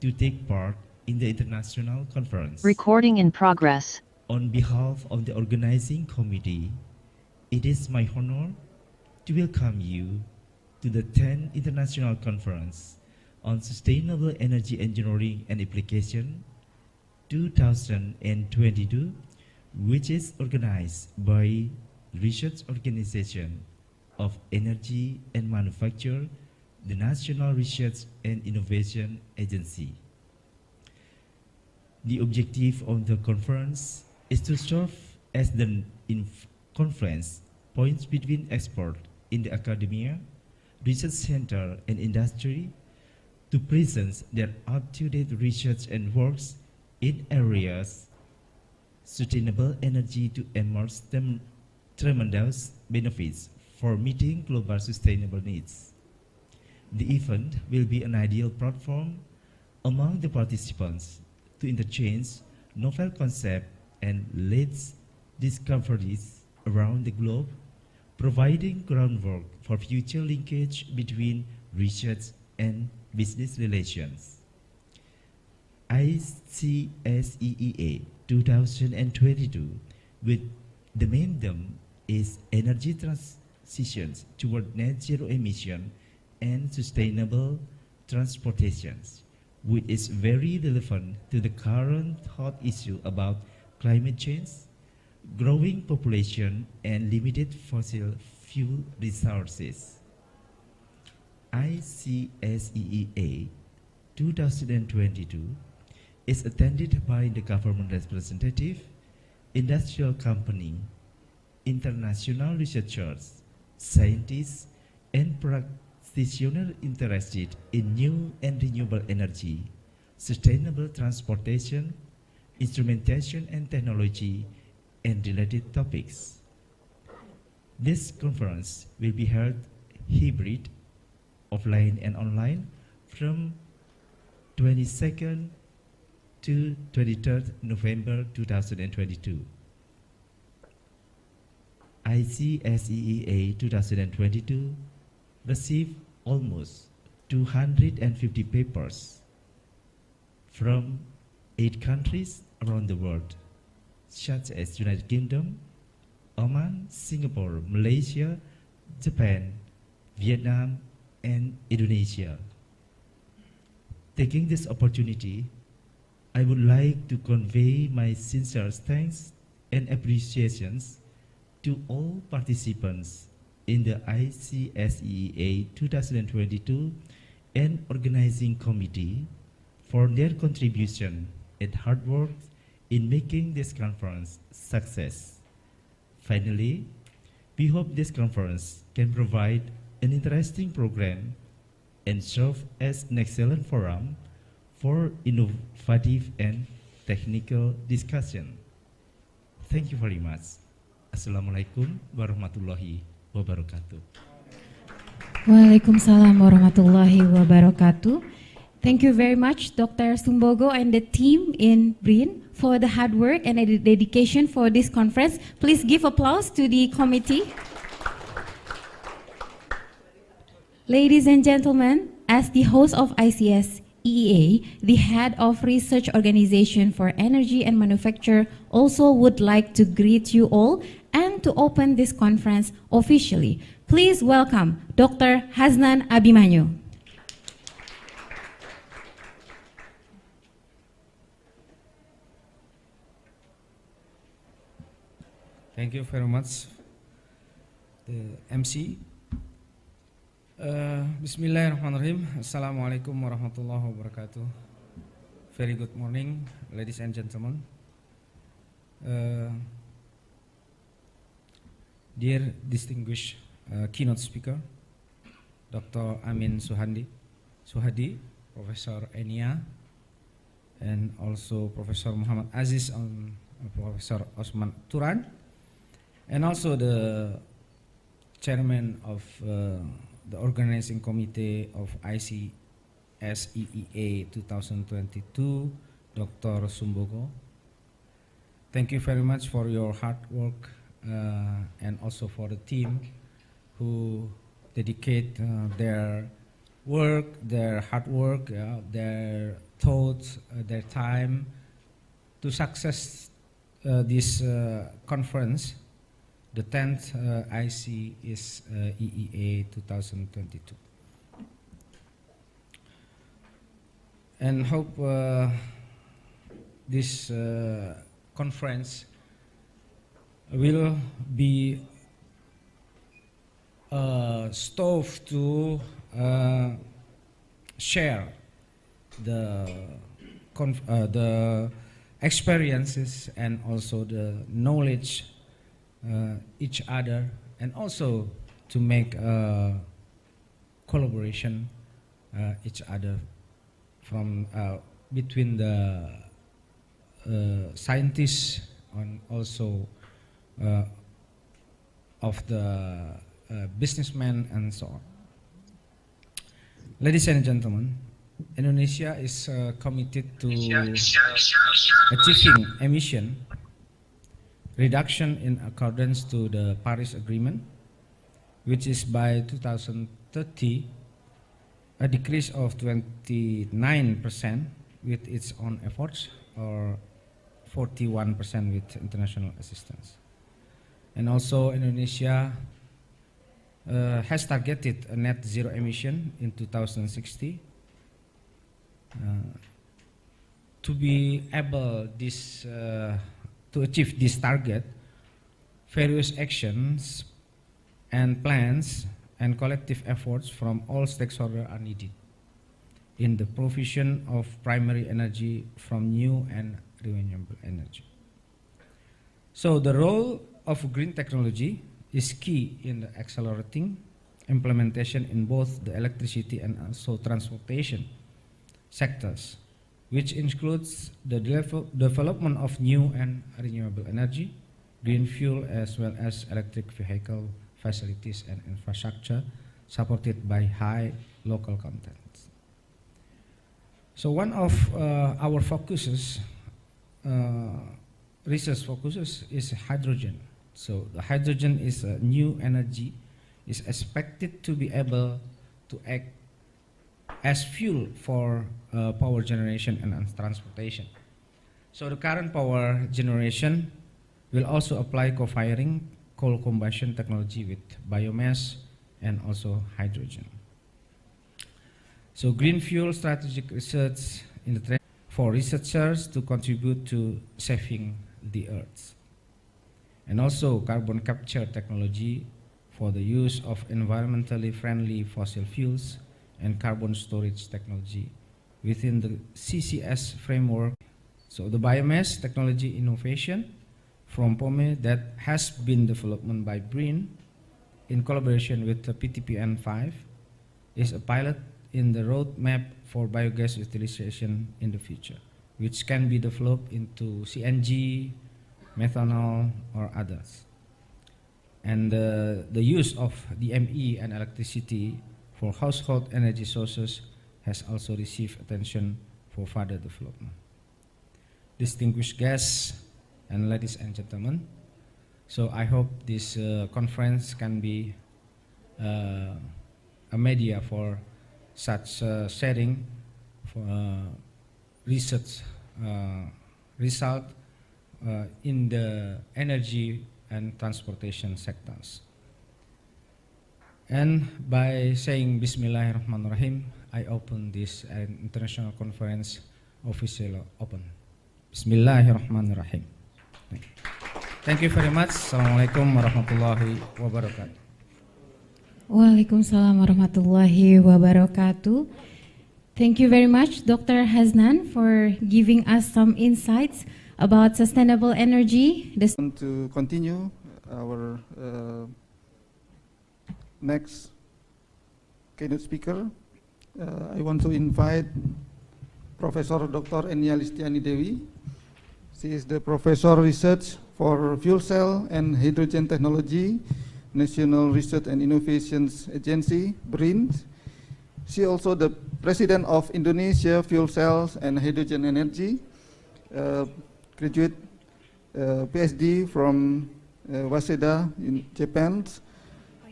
to take part in the international conference. Recording in progress. On behalf of the organizing committee, it is my honor to welcome you to the 10th International Conference on Sustainable Energy Engineering and Application 2022, which is organized by Research Organization of Energy and Manufacture, the National Research and Innovation Agency. The objective of the conference is to serve as the conference points between experts in the academia, research center, and industry to present their up-to-date research and works in areas sustainable energy to emerge tremendous benefits for meeting global sustainable needs. The event will be an ideal platform among the participants to interchange novel concepts and latest discoveries around the globe, providing groundwork for future linkage between research and business relations. ICSEEA 2022, with the main theme is energy transitions toward net zero emission and sustainable transportations, which is very relevant to the current hot issue about climate change, growing population, and limited fossil fuel resources. ICSEEA 2022 is attended by the government representative, industrial company, international researchers, scientists, and practitioners interested in new and renewable energy, sustainable transportation, instrumentation and technology, and related topics. This conference will be held hybrid, offline and online, from 22nd to 23rd November 2022. ICSEEA 2022 received almost 250 papers from 8 countries around the world, such as United Kingdom, Oman, Singapore, Malaysia, Japan, Vietnam, and Indonesia. Taking this opportunity, I would like to convey my sincere thanks and appreciations to all participants in the ICSEEA 2022 and organizing committee for their contribution and hard work in making this conference success. Finally, we hope this conference can provide an interesting program and serve as an excellent forum for innovative and technical discussion. Thank you very much. Assalamualaikum warahmatullahi wabarakatuh. Waalaikumsalam warahmatullahi wabarakatuh. Thank you very much, Dr. Sumbogo and the team in BRIN for the hard work and the dedication for this conference. Please give applause to the committee. Ladies and gentlemen, as the host of ICSEEA, the head of Research Organization for Energy and Manufacture also would like to greet you all and to open this conference officially. Please welcome Dr. Hasnan Abimanyu. Thank you very much, the MC. Bismillahirrahmanirrahim. Assalamualaikum warahmatullahi wabarakatuh. Very good morning, ladies and gentlemen. Dear distinguished keynote speaker, Dr. Amin Suhadi, Professor Enia, and also Professor Muhammad Aziz and Professor Osman Turan, and also the chairman of the organizing committee of ICSEEA 2022, Dr. Sumbogo. Thank you very much for your hard work and also for the team who dedicate their work, their hard work, their thoughts, their time to success this conference, the 10th ICSEEA 2022. And hope this conference will be stove to share the experiences and also the knowledge each other, and also to make collaboration each other from between the scientists and also of the businessmen and so on. Ladies and gentlemen, Indonesia is committed to achieving emission reduction in accordance to the Paris Agreement, which is by 2030 a decrease of 29% with its own efforts, or 41% with international assistance. And also Indonesia has targeted a net zero emission in 2060. To be able to achieve this target, various actions and plans and collective efforts from all stakeholders are needed in the provision of primary energy from new and renewable energy. So the role of green technology is key in the accelerating implementation in both the electricity and also transportation sectors, which includes the development of new and renewable energy, green fuel, as well as electric vehicle facilities and infrastructure supported by high local content. So one of our focuses, research focuses, is hydrogen. So the hydrogen is a new energy, is expected to be able to act as fuel for power generation and transportation. So the current power generation will also apply co-firing, coal combustion technology with biomass and also hydrogen. So green fuel strategic research in the for researchers to contribute to saving the earth. And also carbon capture technology for the use of environmentally friendly fossil fuels and carbon storage technology within the CCS framework. So the biomass technology innovation from POME that has been developed by BRIN in collaboration with the PTPN5 is a pilot in the roadmap for biogas utilization in the future, which can be developed into CNG, methanol, or others. And the use of DME and electricity for household energy sources has also received attention for further development. Distinguished guests and ladies and gentlemen, so I hope this conference can be a media for such sharing for research result in the energy and transportation sectors. And by saying Bismillahirrahmanirrahim, I open this international conference officially open. Bismillahirrahmanirrahim. Thank you very much. Assalamualaikum warahmatullahi wabarakatuh. Waalaikumsalam warahmatullahi wabarakatuh. Thank you very much, Dr. Hasnan, for giving us some insights about sustainable energy. To continue our next keynote speaker, I want to invite Professor Dr. Enia Listiani Dewi. She is the Professor Research for Fuel Cell and Hydrogen Technology, National Research and Innovations Agency, BRIN. She also the President of Indonesia Fuel Cells and Hydrogen Energy, graduate PhD from Waseda in Japan,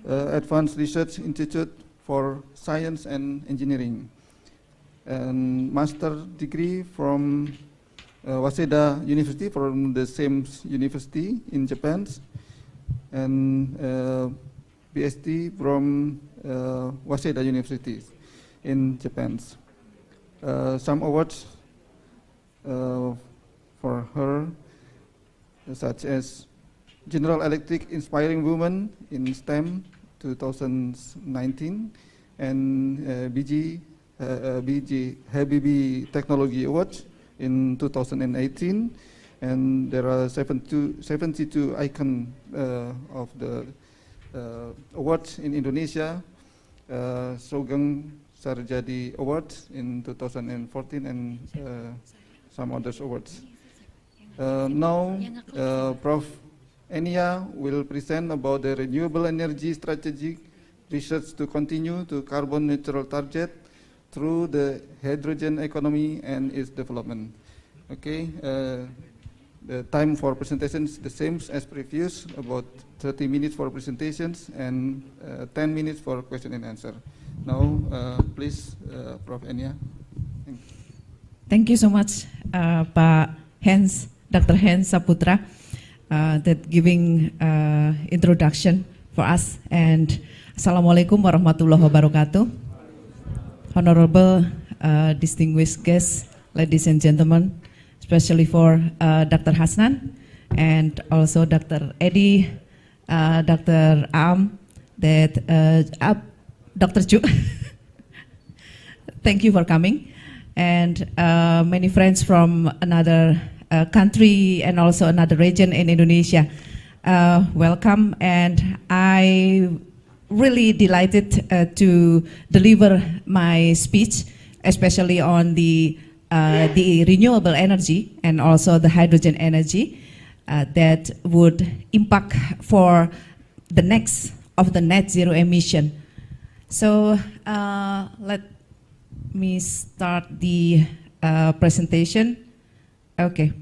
Advanced Research Institute for Science and Engineering, and master degree from Waseda University, from the same university in Japan, and PhD from Waseda University in Japan. Some awards for her, such as General Electric Inspiring Woman in STEM 2019 and BG Habibie Technology Awards in 2018. And there are 72 icons of the awards in Indonesia. Sugeng Sarjadi Awards in 2014 and some others awards. Now, Prof. Enia will present about the renewable energy strategic research to continue to carbon neutral target through the hydrogen economy and its development. Okay, the time for presentations the same as previous, about 30 minutes for presentations and 10 minutes for question and answer. Now, please, Prof. Enia. Thank you so much, Pak Hans, Dr. Hans Saputra, that giving introduction for us. And Assalamualaikum warahmatullahi wabarakatuh. Honorable distinguished guests, ladies and gentlemen, especially for Dr. Hasnan and also Dr. Eddie, Dr. Am, Dr. Chu. Thank you for coming. And many friends from another country and also another region in Indonesia. Welcome, and I really delighted to deliver my speech, especially on the renewable energy and also the hydrogen energy that would impact for the next of the net zero emission. So let me start the presentation. Okay.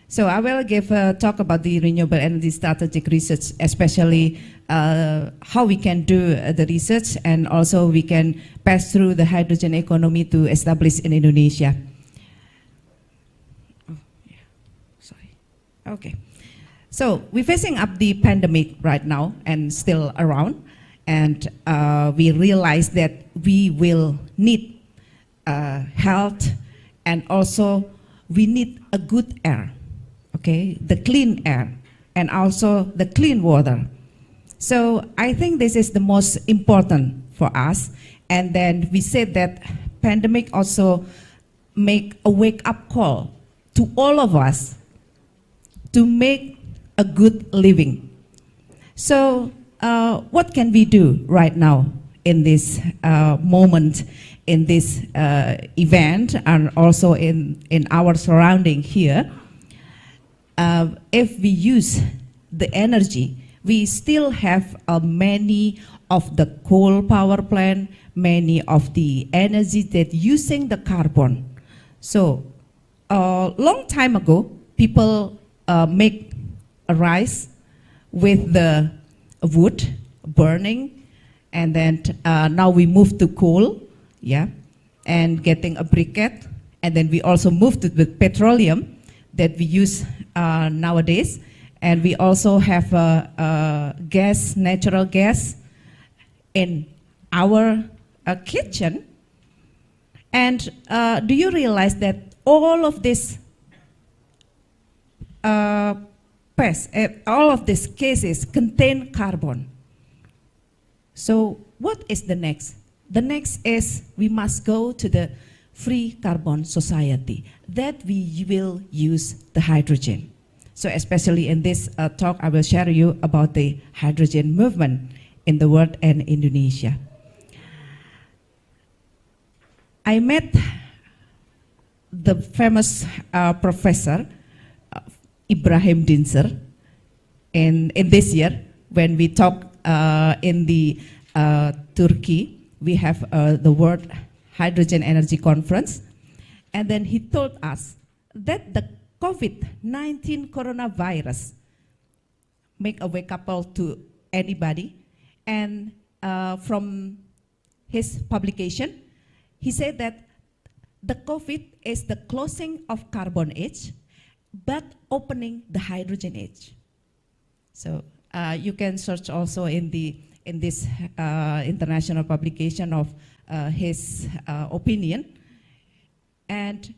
So I will give a talk about the renewable energy strategic research, especially how we can do the research, and also we can pass through the hydrogen economy to establish in Indonesia. Oh, yeah. Sorry. Okay. So we're facing up the pandemic right now and still around, and we realize that we will need health, and also we need a good air. Okay, the clean air and also the clean water. So I think this is the most important for us. And then we said that pandemic also make a wake-up call to all of us to make a good living. So what can we do right now in this moment, in this event, and also in our surrounding here? If we use the energy, we still have many of the coal power plant, many of the energy that using the carbon. So a long time ago, people make a rice with the wood burning, and then now we move to coal, yeah, and getting a briquette, and then we also moved to the petroleum that we use nowadays, and we also have gas, natural gas in our kitchen. And do you realize that all of this all of these cases contain carbon? So what is the next? The next is we must go to the free carbon society, that we will use the hydrogen. So especially in this talk, I will share you about the hydrogen movement in the world and Indonesia. I met the famous professor Ibrahim Dincer in this year when we talk in the Turkey. We have the World Hydrogen Energy Conference, and then he told us that the COVID-19 coronavirus make a wake-up call to anybody, and from his publication, he said that the COVID is the closing of carbon age, but opening the hydrogen age. So you can search also in this international publication of his opinion. And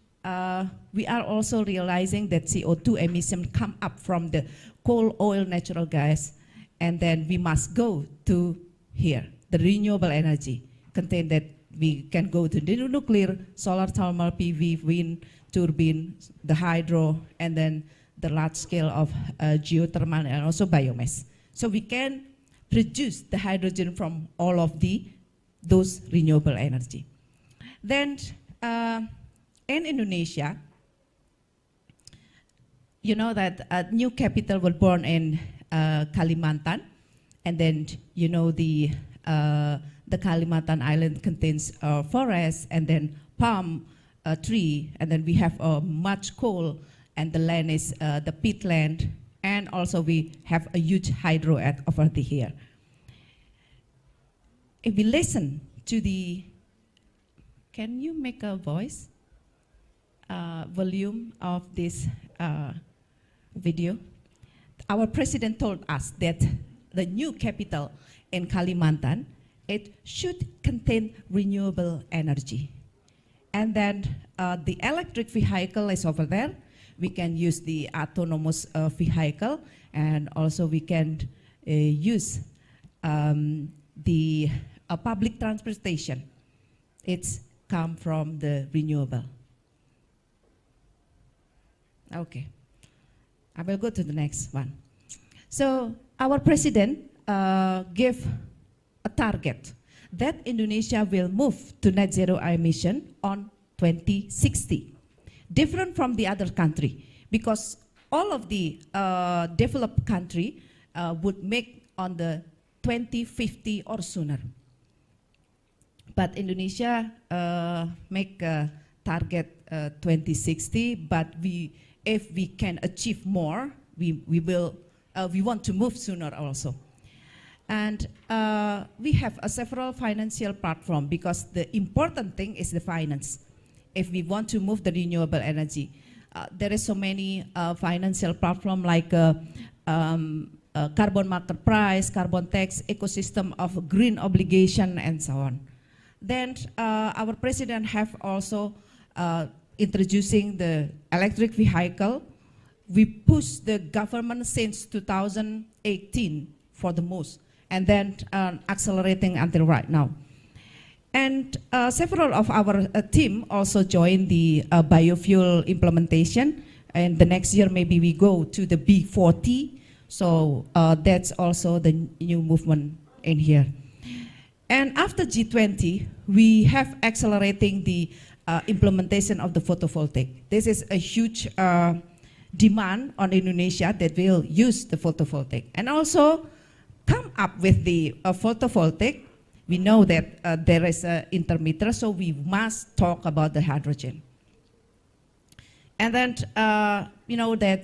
we are also realizing that CO2 emissions come up from the coal, oil, natural gas, and then we must go to here, the renewable energy contain that we can go to the nuclear, solar thermal, PV, wind, turbine, the hydro, and then the large scale of geothermal and also biomass. So we can produce the hydrogen from all of those renewable energy. Then in Indonesia, you know that a new capital was born in Kalimantan, and then you know the Kalimantan island contains forests and then palm tree, and then we have much coal, and the land is the peatland, and also we have a huge hydro over here. If we listen to the, can you make a voice volume of this video? Our president told us that the new capital in Kalimantan, it should contain renewable energy. And then the electric vehicle is over there. We can use the autonomous vehicle, and also we can use the public transportation. It's come from the renewable. Okay, I will go to the next one. So our president gave a target that Indonesia will move to net zero emission on 2060. Different from the other country, because all of the developed country would make on the 2050 or sooner. But Indonesia make a target 2060, but if we can achieve more, we want to move sooner also. And we have several financial platform, because the important thing is the finance. If we want to move the renewable energy, there is so many financial platform like carbon market price, carbon tax, ecosystem of green obligation, and so on. Then our president have also introducing the electric vehicle. We push the government since 2018 for the most, and then accelerating until right now. And several of our team also joined the biofuel implementation, and the next year maybe we go to the B40, so that's also the new movement in here. And after G20, we have accelerating the implementation of the photovoltaic. This is a huge demand on Indonesia that will use the photovoltaic. And also come up with the photovoltaic. We know that there is an intermittent, so we must talk about the hydrogen. And then, you know that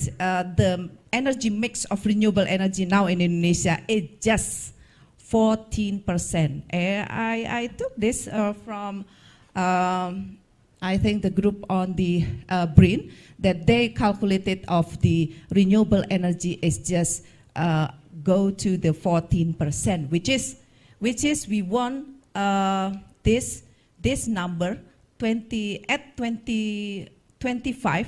the energy mix of renewable energy now in Indonesia is just 14%. I took this from, I think the group on the BRIN, that they calculated of the renewable energy is just go to the 14%, which is we want this number 2025.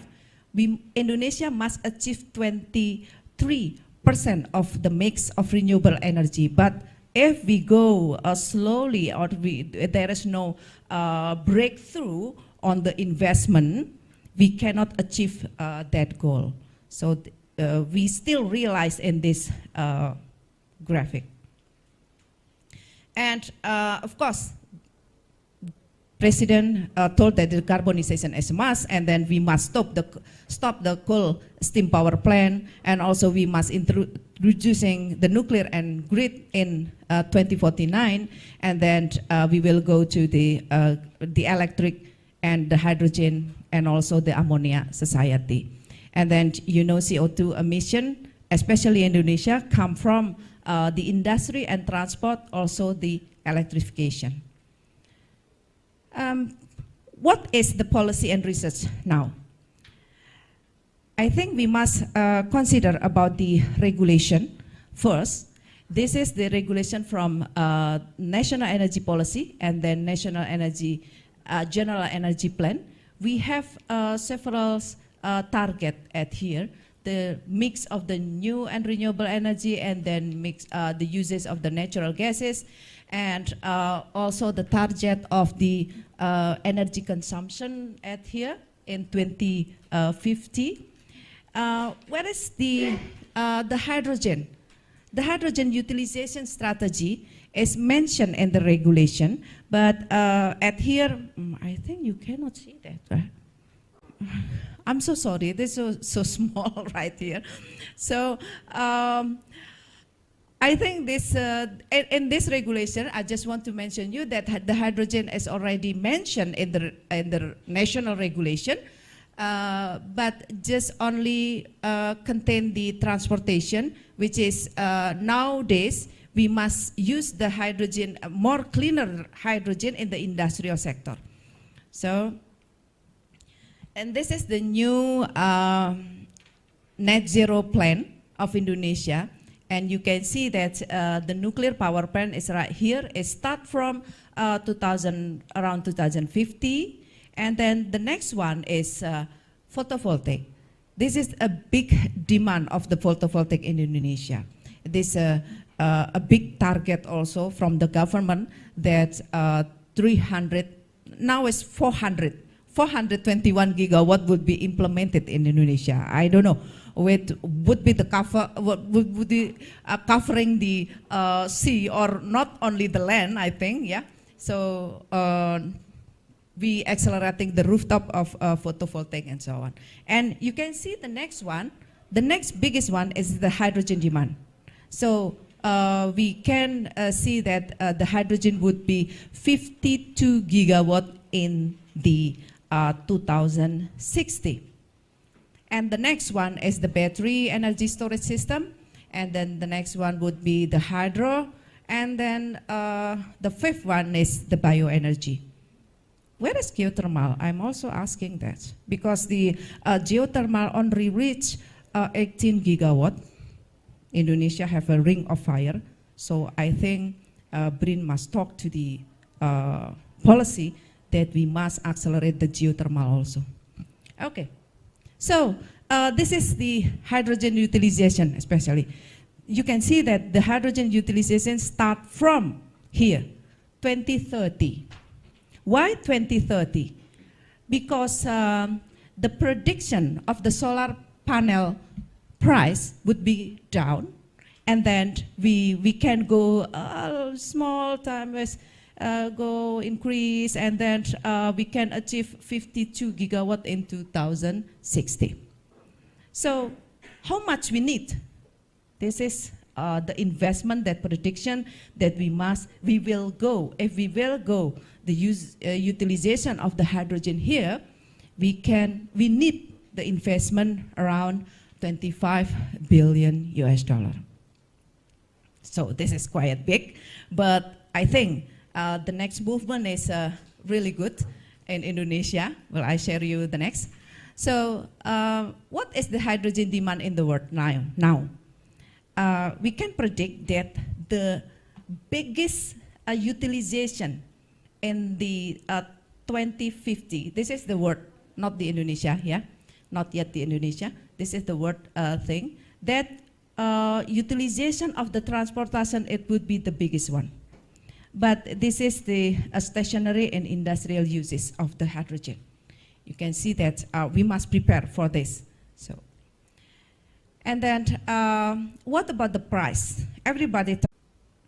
Indonesia must achieve 23% of the mix of renewable energy. But if we go slowly, or there is no breakthrough on the investment, we cannot achieve that goal. So we still realize in this graphic. And of course, President told that the decarbonization is a must, and then we must stop the coal steam power plant, and also we must introducing the nuclear and grid in 2049, and then we will go to the electric and the hydrogen and also the ammonia society. And then, you know, CO2 emission, especially in Indonesia, come from the industry and transport, also the electrification. What is the policy and research now? I think we must consider about the regulation first. This is the regulation from National Energy Policy and then National Energy General Energy Plan. We have several target at here. The mix of the new and renewable energy, and then mix the uses of the natural gases, and also the target of the energy consumption at here in 2050. Where is the hydrogen? The hydrogen utilization strategy is mentioned in the regulation, but at here, I think you cannot see that, right? I'm so sorry, this is so small right here. So I think this, in this regulation, I just want to mention you that the hydrogen is already mentioned in the national regulation, but just only contain the transportation, which is nowadays we must use the hydrogen, more cleaner hydrogen in the industrial sector. So, and this is the new net zero plan of Indonesia. And you can see that the nuclear power plant is right here. It starts from around 2050. And then the next one is photovoltaic. This is a big demand of the photovoltaic in Indonesia. This is a big target also from the government that 300, now it's 421 gigawatt would be implemented in Indonesia. I don't know. Would be the cover, would be covering the sea or not only the land, I think, yeah. So we accelerating the rooftop of photovoltaic and so on. And you can see the next one, the next biggest one is the hydrogen demand. So we can see that the hydrogen would be 52 gigawatt in the 2060. And the next one is the battery energy storage system. And then the next one would be the hydro. And then the fifth one is the bioenergy. Where is geothermal? I'm also asking that. Because the geothermal only reached 18 gigawatt. Indonesia have a ring of fire. So I think BRIN must talk to the policy that we must accelerate the geothermal also. Okay. So this is the hydrogen utilization especially. You can see that the hydrogen utilization start from here, 2030. Why 2030? Because the prediction of the solar panel price would be down, and then we can go small time as go increase, and then we can achieve 52 gigawatt in 2060. So how much we need? This is the investment, that prediction that we will go, if we will go the utilization of the hydrogen here, we need the investment around 25 billion US dollar. So this is quite big, but I think the next movement is really good in Indonesia. Well, I share you the next. So what is the hydrogen demand in the world now? We can predict that the biggest utilization in the 2050, this is the world, not the Indonesia, yeah? Not yet the Indonesia. This is the world thing. That utilization of the transportation, it would be the biggest one. But this is the stationary and industrial uses of the hydrogen. You can see that we must prepare for this. So, and then what about the price? Everybody